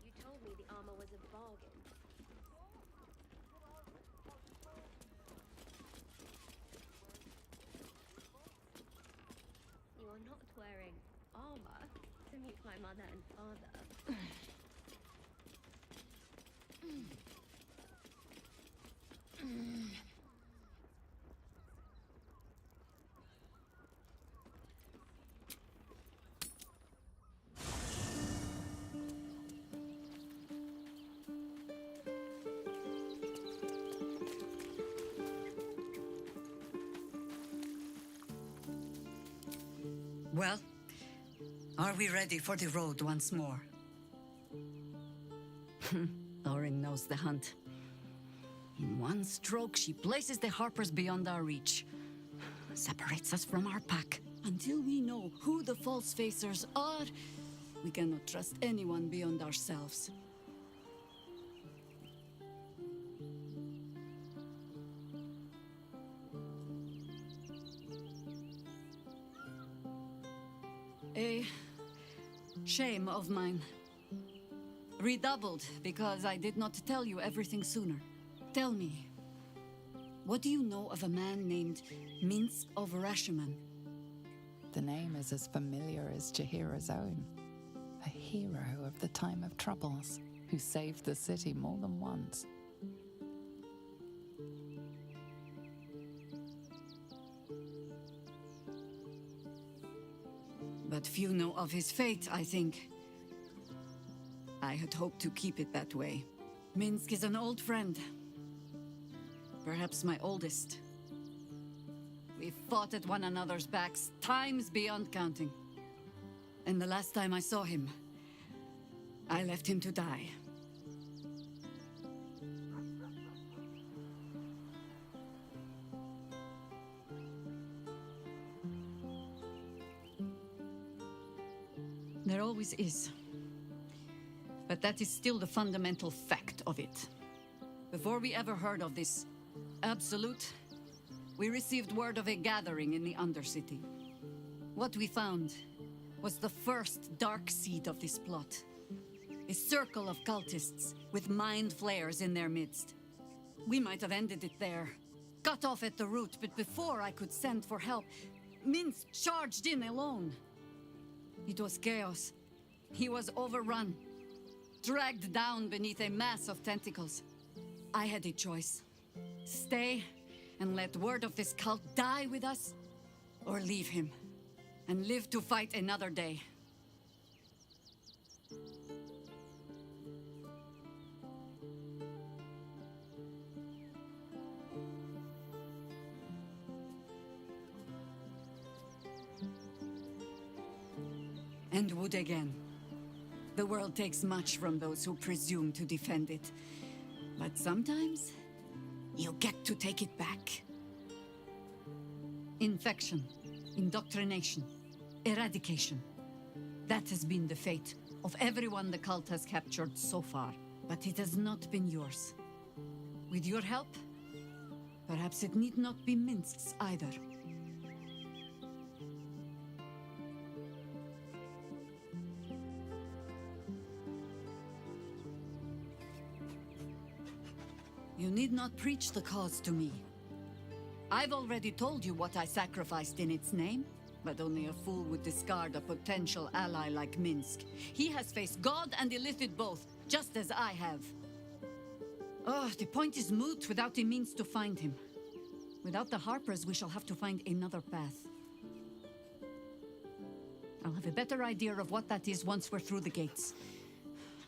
You told me the armor was a bargain. You are not wearing armor to meet my mother and father. Well, are we ready for the road once more? Orin knows the hunt. In one stroke, she places the Harpers beyond our reach. Separates us from our pack. Until we know who the false facers are, we cannot trust anyone beyond ourselves. A shame of mine. Redoubled because I did not tell you everything sooner. Tell me, what do you know of a man named Minsk of Rashomon? The name is as familiar as Jahira's own. A hero of the time of troubles, who saved the city more than once. But few know of his fate, I think. I had hoped to keep it that way. Minsk is an old friend. Perhaps my oldest. We fought at one another's backs, times beyond counting. And the last time I saw him, I left him to die. There always is. But that is still the fundamental fact of it. Before we ever heard of this absolute, we received word of a gathering in the Undercity. What we found was the first dark seed of this plot. A circle of cultists with mind flayers in their midst. We might have ended it there, cut off at the root, but before I could send for help, Minsk charged in alone. It was chaos. He was overrun, dragged down beneath a mass of tentacles. I had a choice. Stay and let word of this cult die with us, or leave him and live to fight another day. And would again. The world takes much from those who presume to defend it. But sometimes, you get to take it back. Infection, indoctrination, eradication. That has been the fate of everyone the cult has captured so far. But it has not been yours. With your help, perhaps it need not be Minsk's either. You need not preach the cause to me. I've already told you what I sacrificed in its name, but only a fool would discard a potential ally like Minsk. He has faced God and Illithid both, just as I have. Oh, the point is moot without a means to find him. Without the Harpers, we shall have to find another path. I'll have a better idea of what that is once we're through the gates.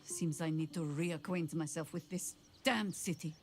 Seems I need to reacquaint myself with this damned city.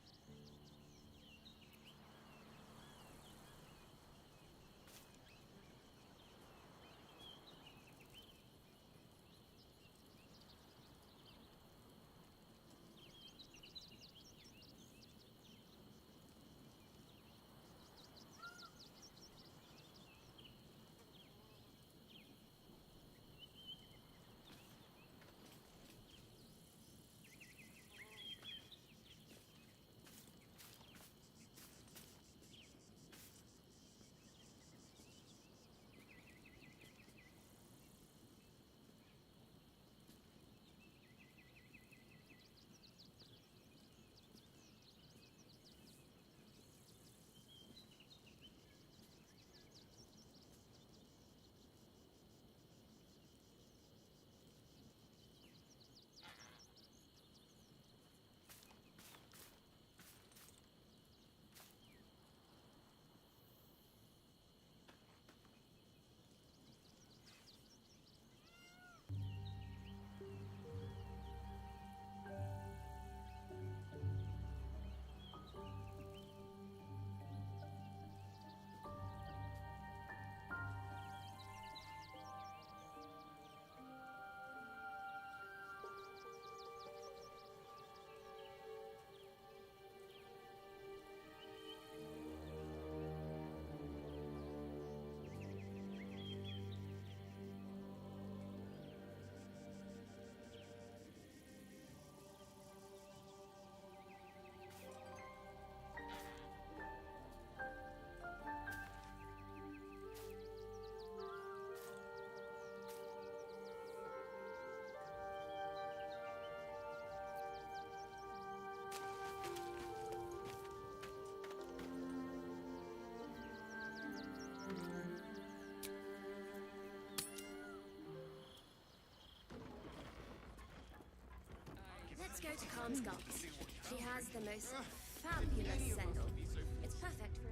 Let's go to Calm's Gums. She has the most fabulous sail. It's perfect for...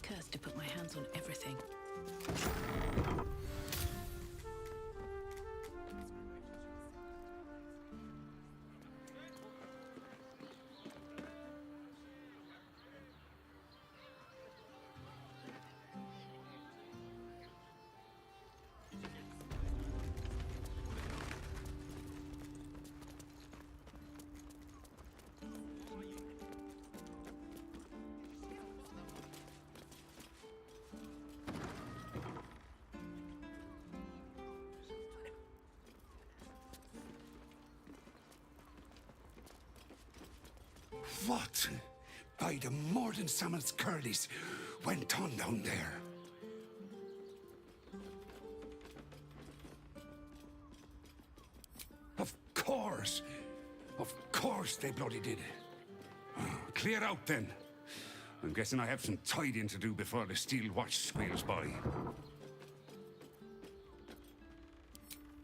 Cursed to put my hands on everything. What by the Morden Sammel's curlies went on down there? Of course they bloody did. Clear out then. I'm guessing I have some tidying to do before the steel watch squeals by.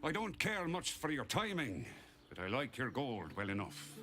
I don't care much for your timing, but I like your gold well enough.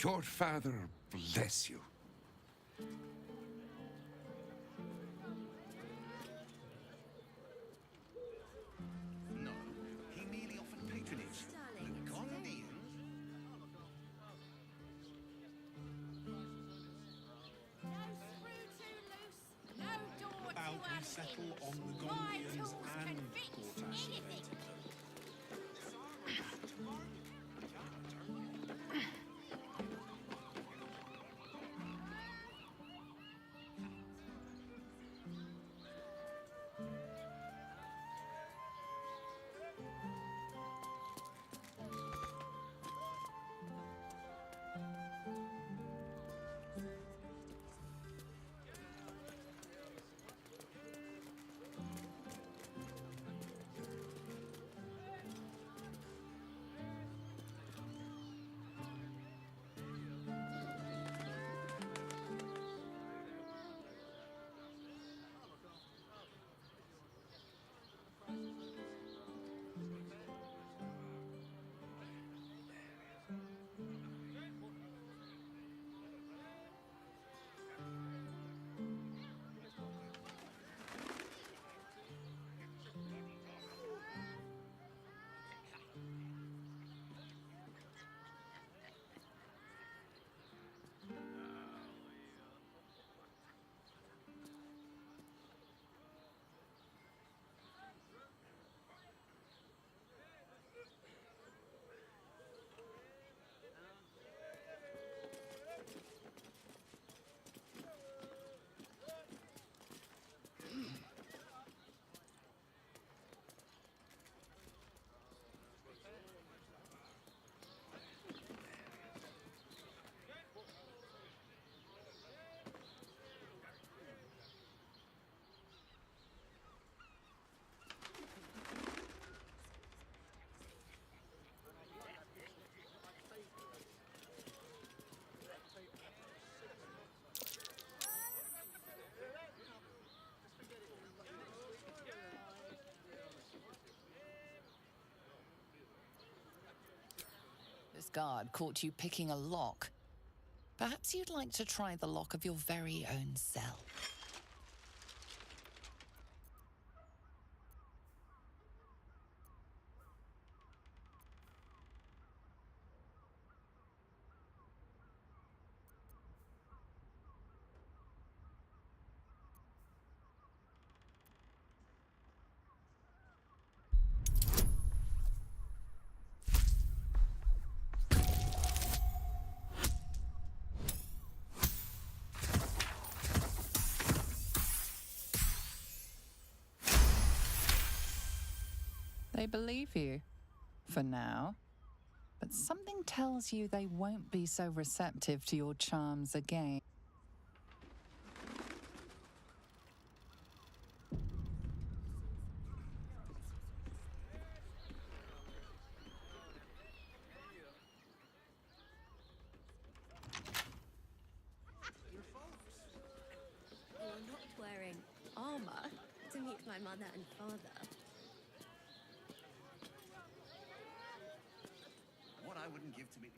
Your father bless you. No, he merely offered patronage. The Gondians... About we settle on the Gondians and Gortash later. this guard caught you picking a lock. Perhaps you'd like to try the lock of your very own cell. They believe you, for now. But something tells you they won't be so receptive to your charms again. You're not wearing armor to meet my mother and father. What I wouldn't give to meet...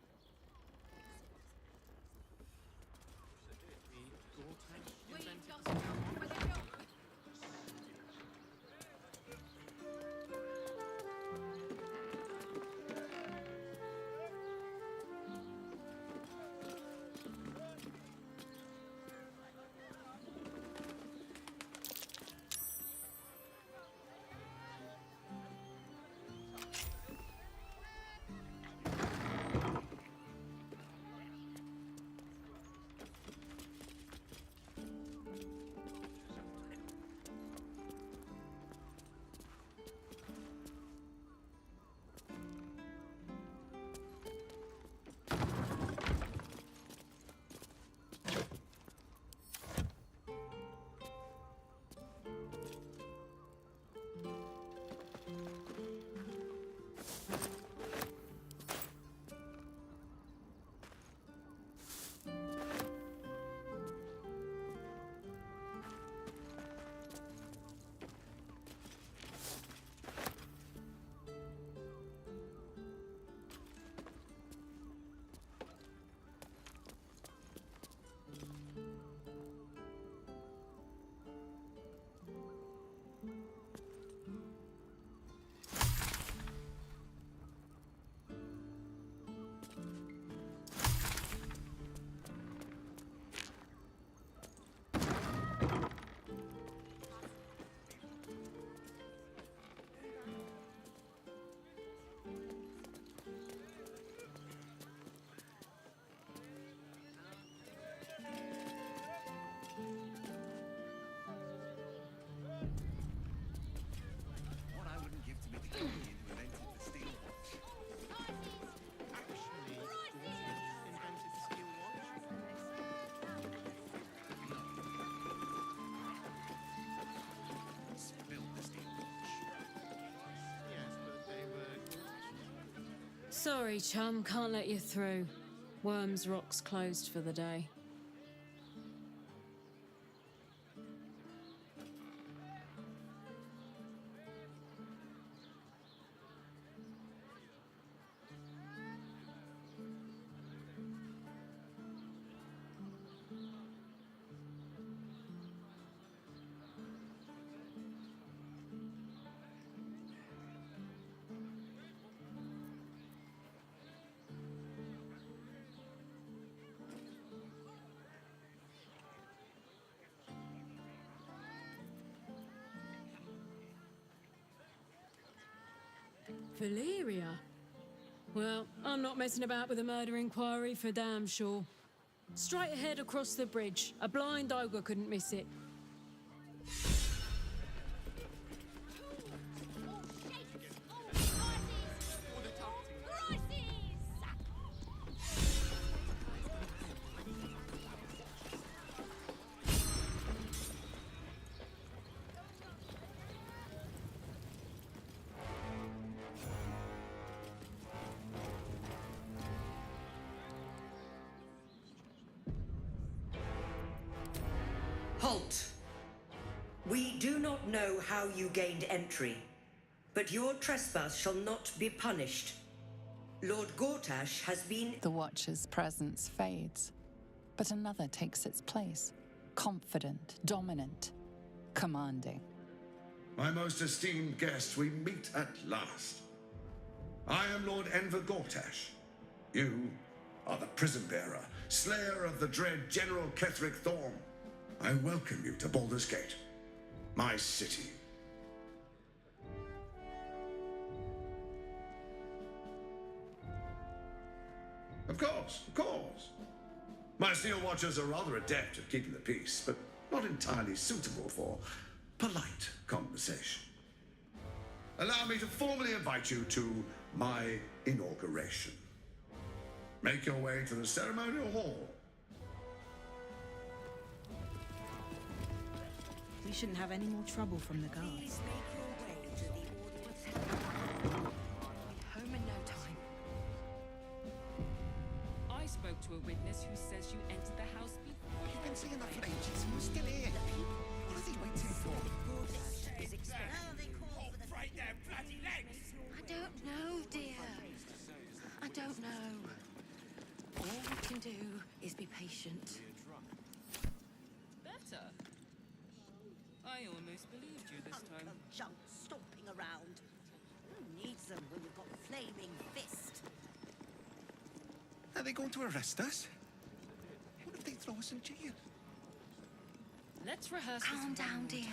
Sorry, chum, can't let you through. Worms Rock's closed for the day. Valeria? Well, I'm not messing about with a murder inquiry for damn sure. Straight ahead across the bridge. A blind ogre couldn't miss it. Halt! We do not know how you gained entry, but your trespass shall not be punished. Lord Gortash has been... The Watcher's presence fades, but another takes its place. Confident, dominant, commanding. My most esteemed guest, we meet at last. I am Lord Enver Gortash. You are the prison bearer, slayer of the dread General Ketheric Thorm. I welcome you to Baldur's Gate, my city. Of course, of course. My Steel Watchers are rather adept at keeping the peace, but not entirely suitable for polite conversation. Allow me to formally invite you to my inauguration. Make your way to the ceremonial hall. We shouldn't have any more trouble from the guards. Home in no time. I spoke to a witness who says you entered the house before. You've been seeing that for ages and we're still here. What are they waiting for? I don't know, dear. I don't know. All we can do is be patient. Better. I almost believed you this time. Junk stomping around. Who needs them when we've got flaming fist? Are they going to arrest us? What if they throw us in jail? Let's rehearse. Calm down, dear.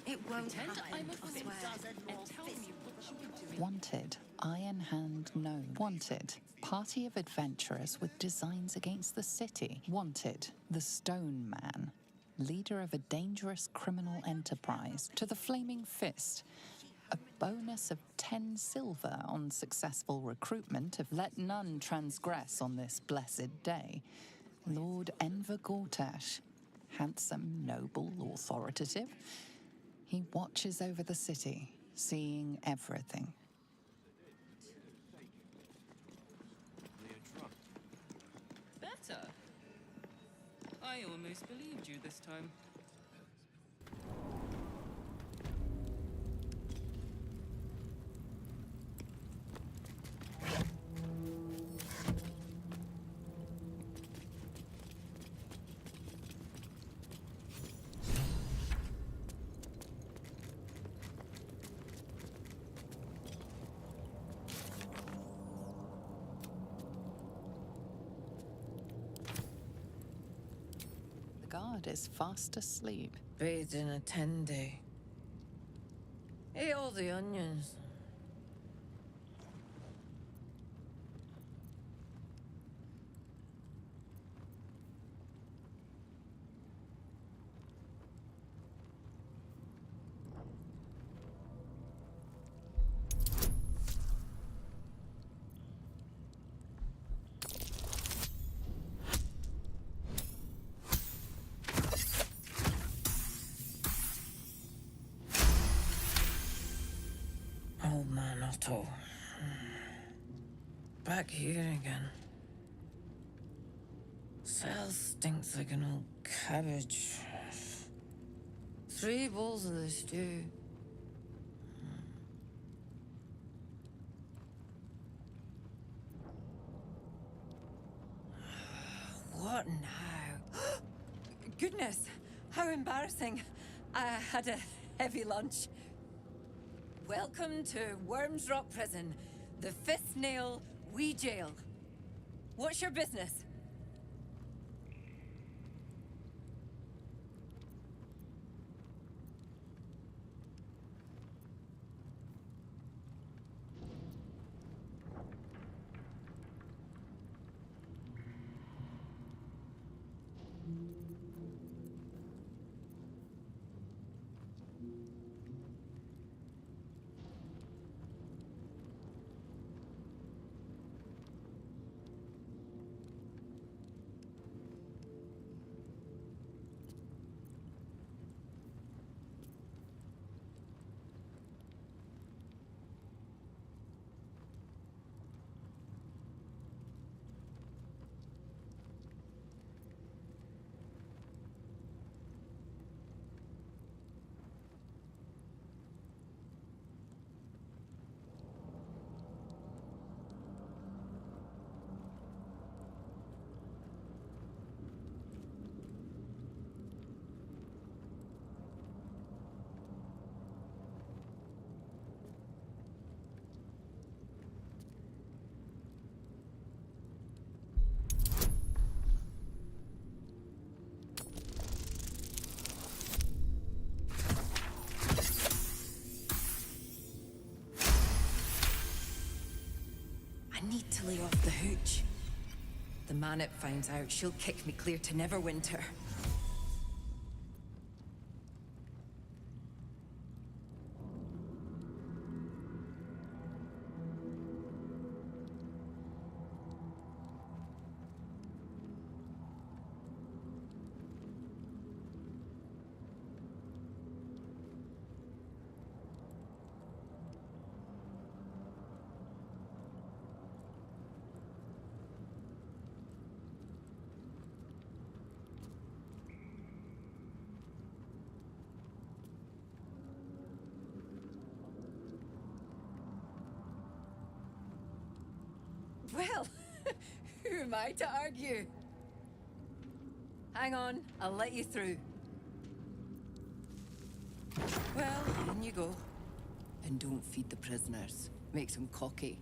It won't Pretend happen, I'm a I fist swear. and tell me what you were doing. Wanted, Iron Hand known. Wanted, party of adventurers with designs against the city. Wanted, the Stone Man, leader of a dangerous criminal enterprise. To the Flaming Fist, a bonus of 10 silver on successful recruitment if let none transgress on this blessed day. Lord Enver Gortash, handsome, noble, authoritative. He watches over the city, seeing everything. Better. I almost believed you this time. The guard is fast asleep. Bathed in a tendy. Ate all the onions. Old man Otto. Back here again. Cell stinks like an old cabbage. 3 bowls of the stew. What now? Goodness, how embarrassing. I had a heavy lunch. Welcome to Worms Rock Prison, the 5th nail, Wee Jail. What's your business? need to lay off the hooch. The man it finds out, she'll kick me clear to Neverwinter. Well, who am I to argue? Hang on, I'll let you through. Well, in you go. And don't feed the prisoners. Makes them cocky.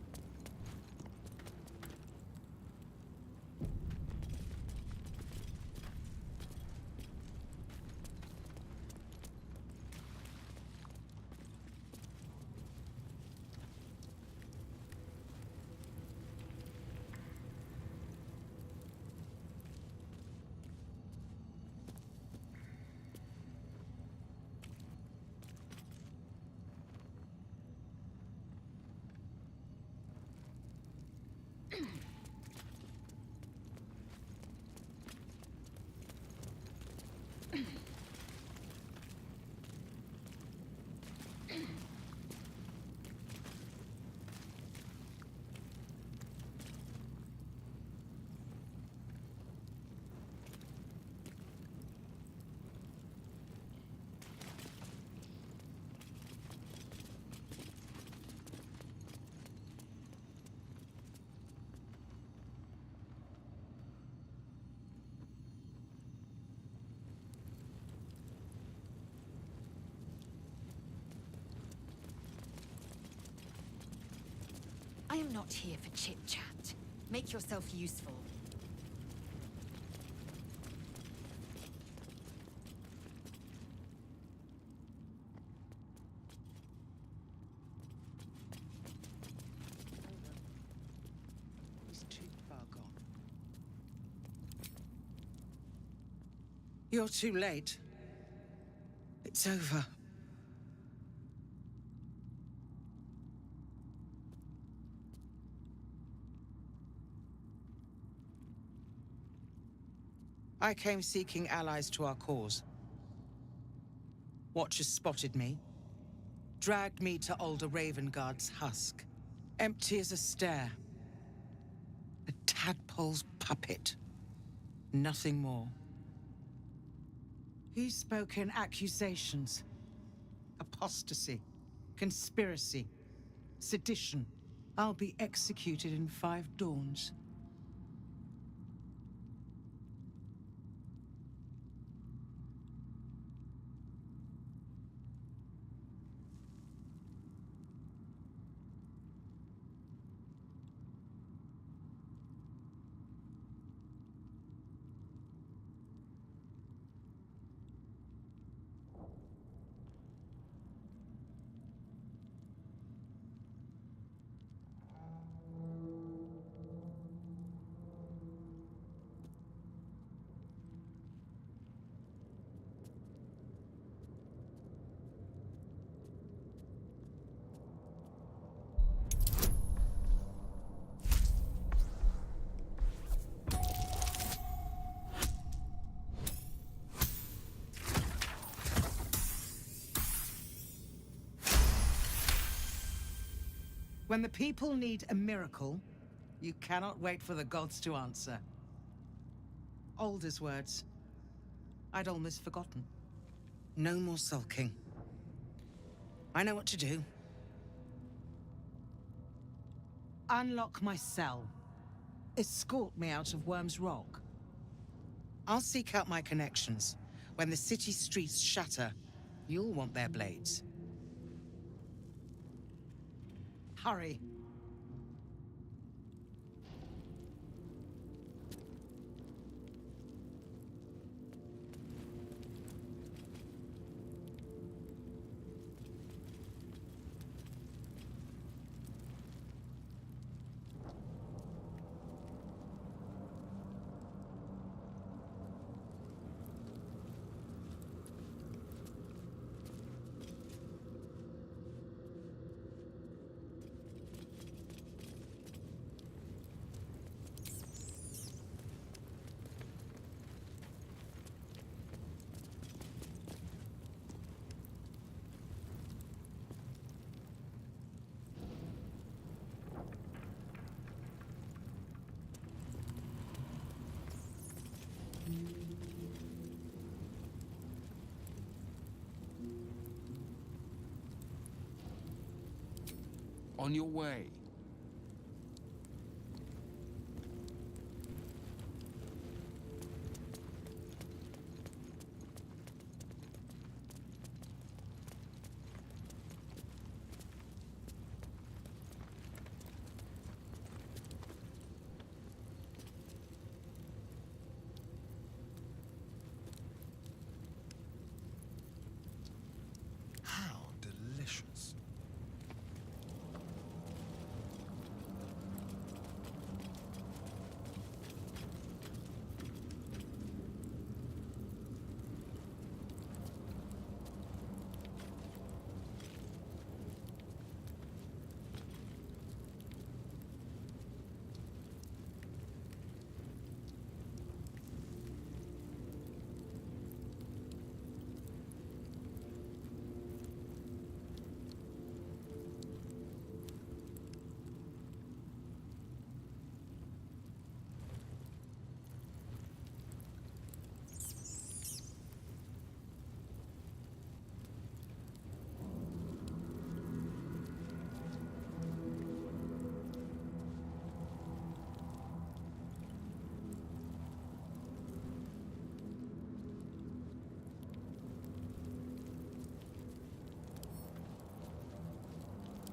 I am not here for chit-chat. Make yourself useful. He's too far gone. You're too late. It's over. I came seeking allies to our cause. Watchers spotted me, dragged me to Older Ravengard's husk, empty as a stare. A tadpole's puppet. Nothing more. He spoke in accusations. Apostasy, conspiracy, sedition. I'll be executed in 5 dawns. When the people need a miracle, you cannot wait for the gods to answer. Alder's words. I'd almost forgotten. No more sulking. I know what to do. Unlock my cell. Escort me out of Worm's Rock. I'll seek out my connections. When the city streets shatter, you'll want their blades. Hurry. On your way. How delicious.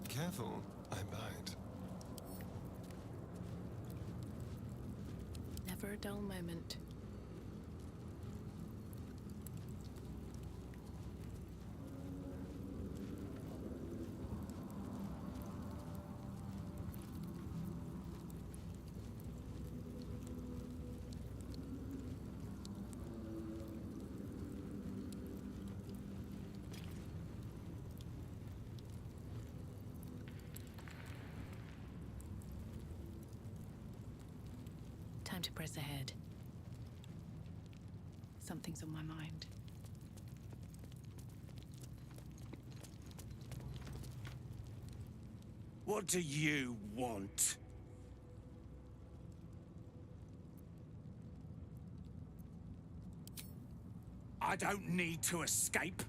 Careful, I bite. Never a dull moment. Time to press ahead. Something's on my mind. What do you want? I don't need to escape.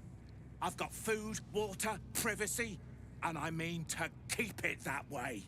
I've got food, water, privacy, and I mean to keep it that way.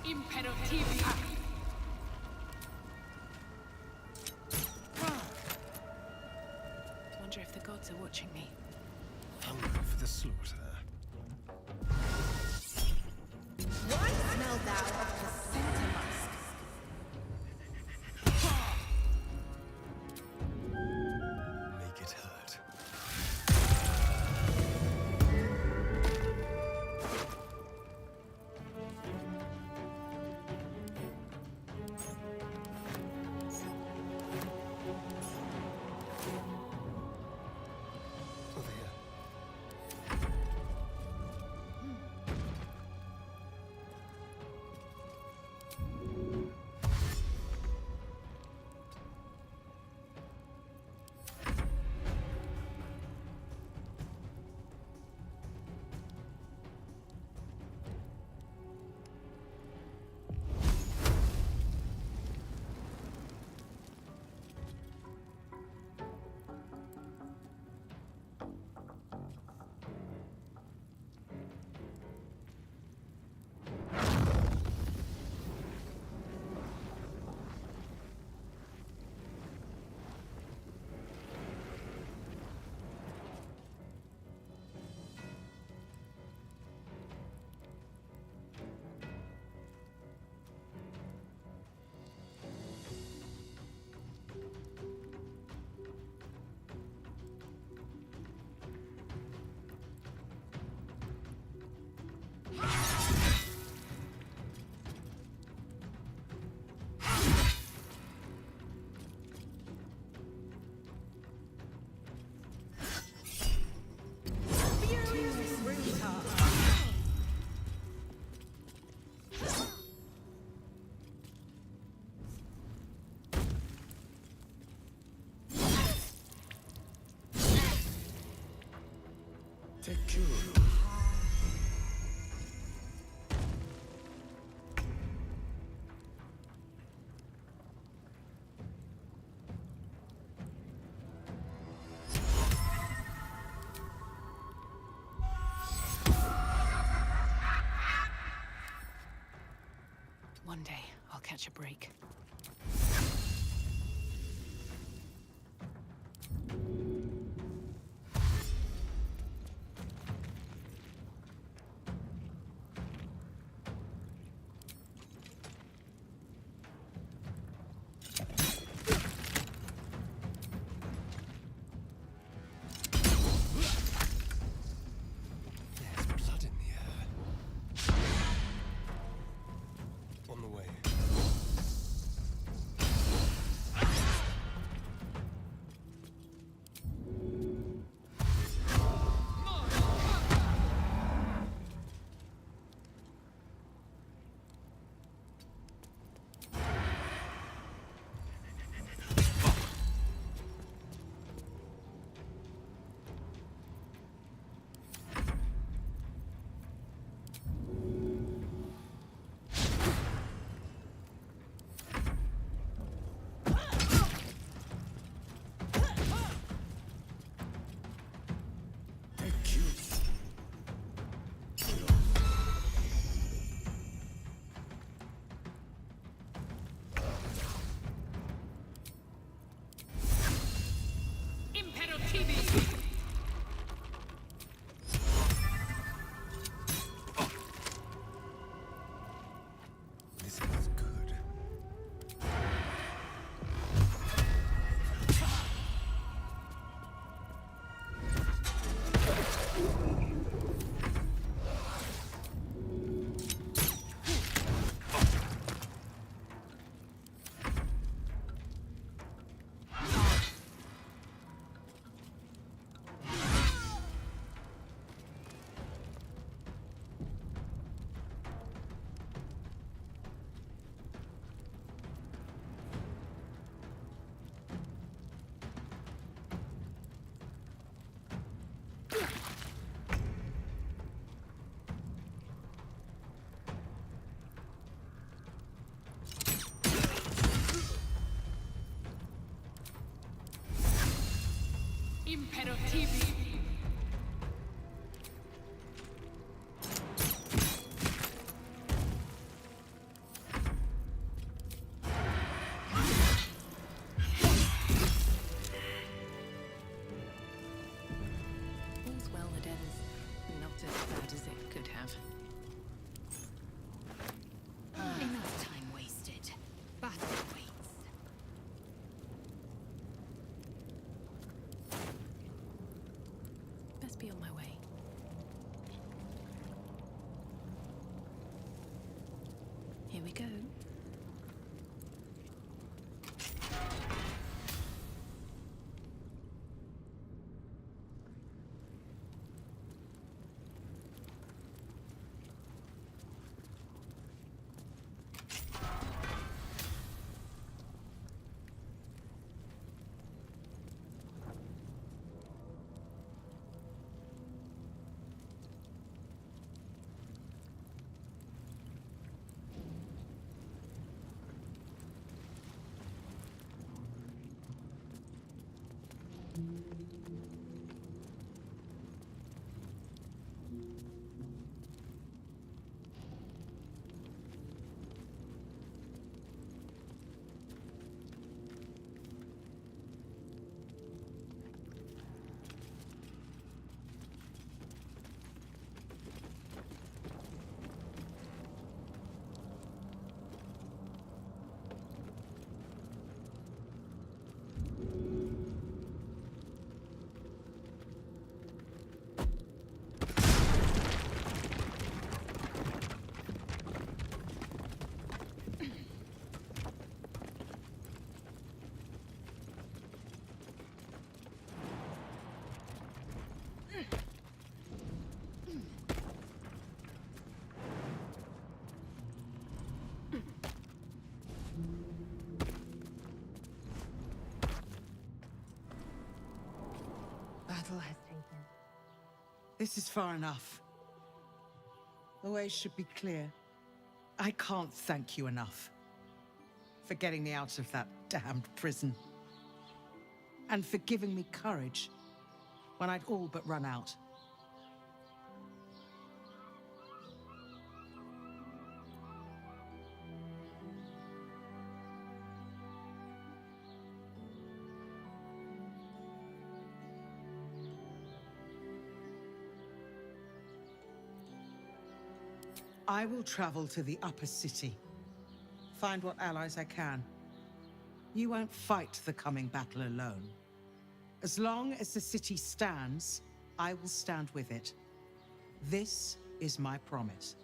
Imperativi. Wonder if the gods are watching me. Hungry for the slaughter. Why smell thou of the center musk? Make it hurt. Over here. Seikkailua. One day, I'll catch a break. There's blood in the air. On the way. This feels good. Imperativi. we go. Battle has taken. This is far enough. The way should be clear. I can't thank you enough for getting me out of that damned prison. And for giving me courage when I'd all but run out. I will travel to the upper city. Find what allies I can. You won't fight the coming battle alone. As long as the city stands, I will stand with it. This is my promise.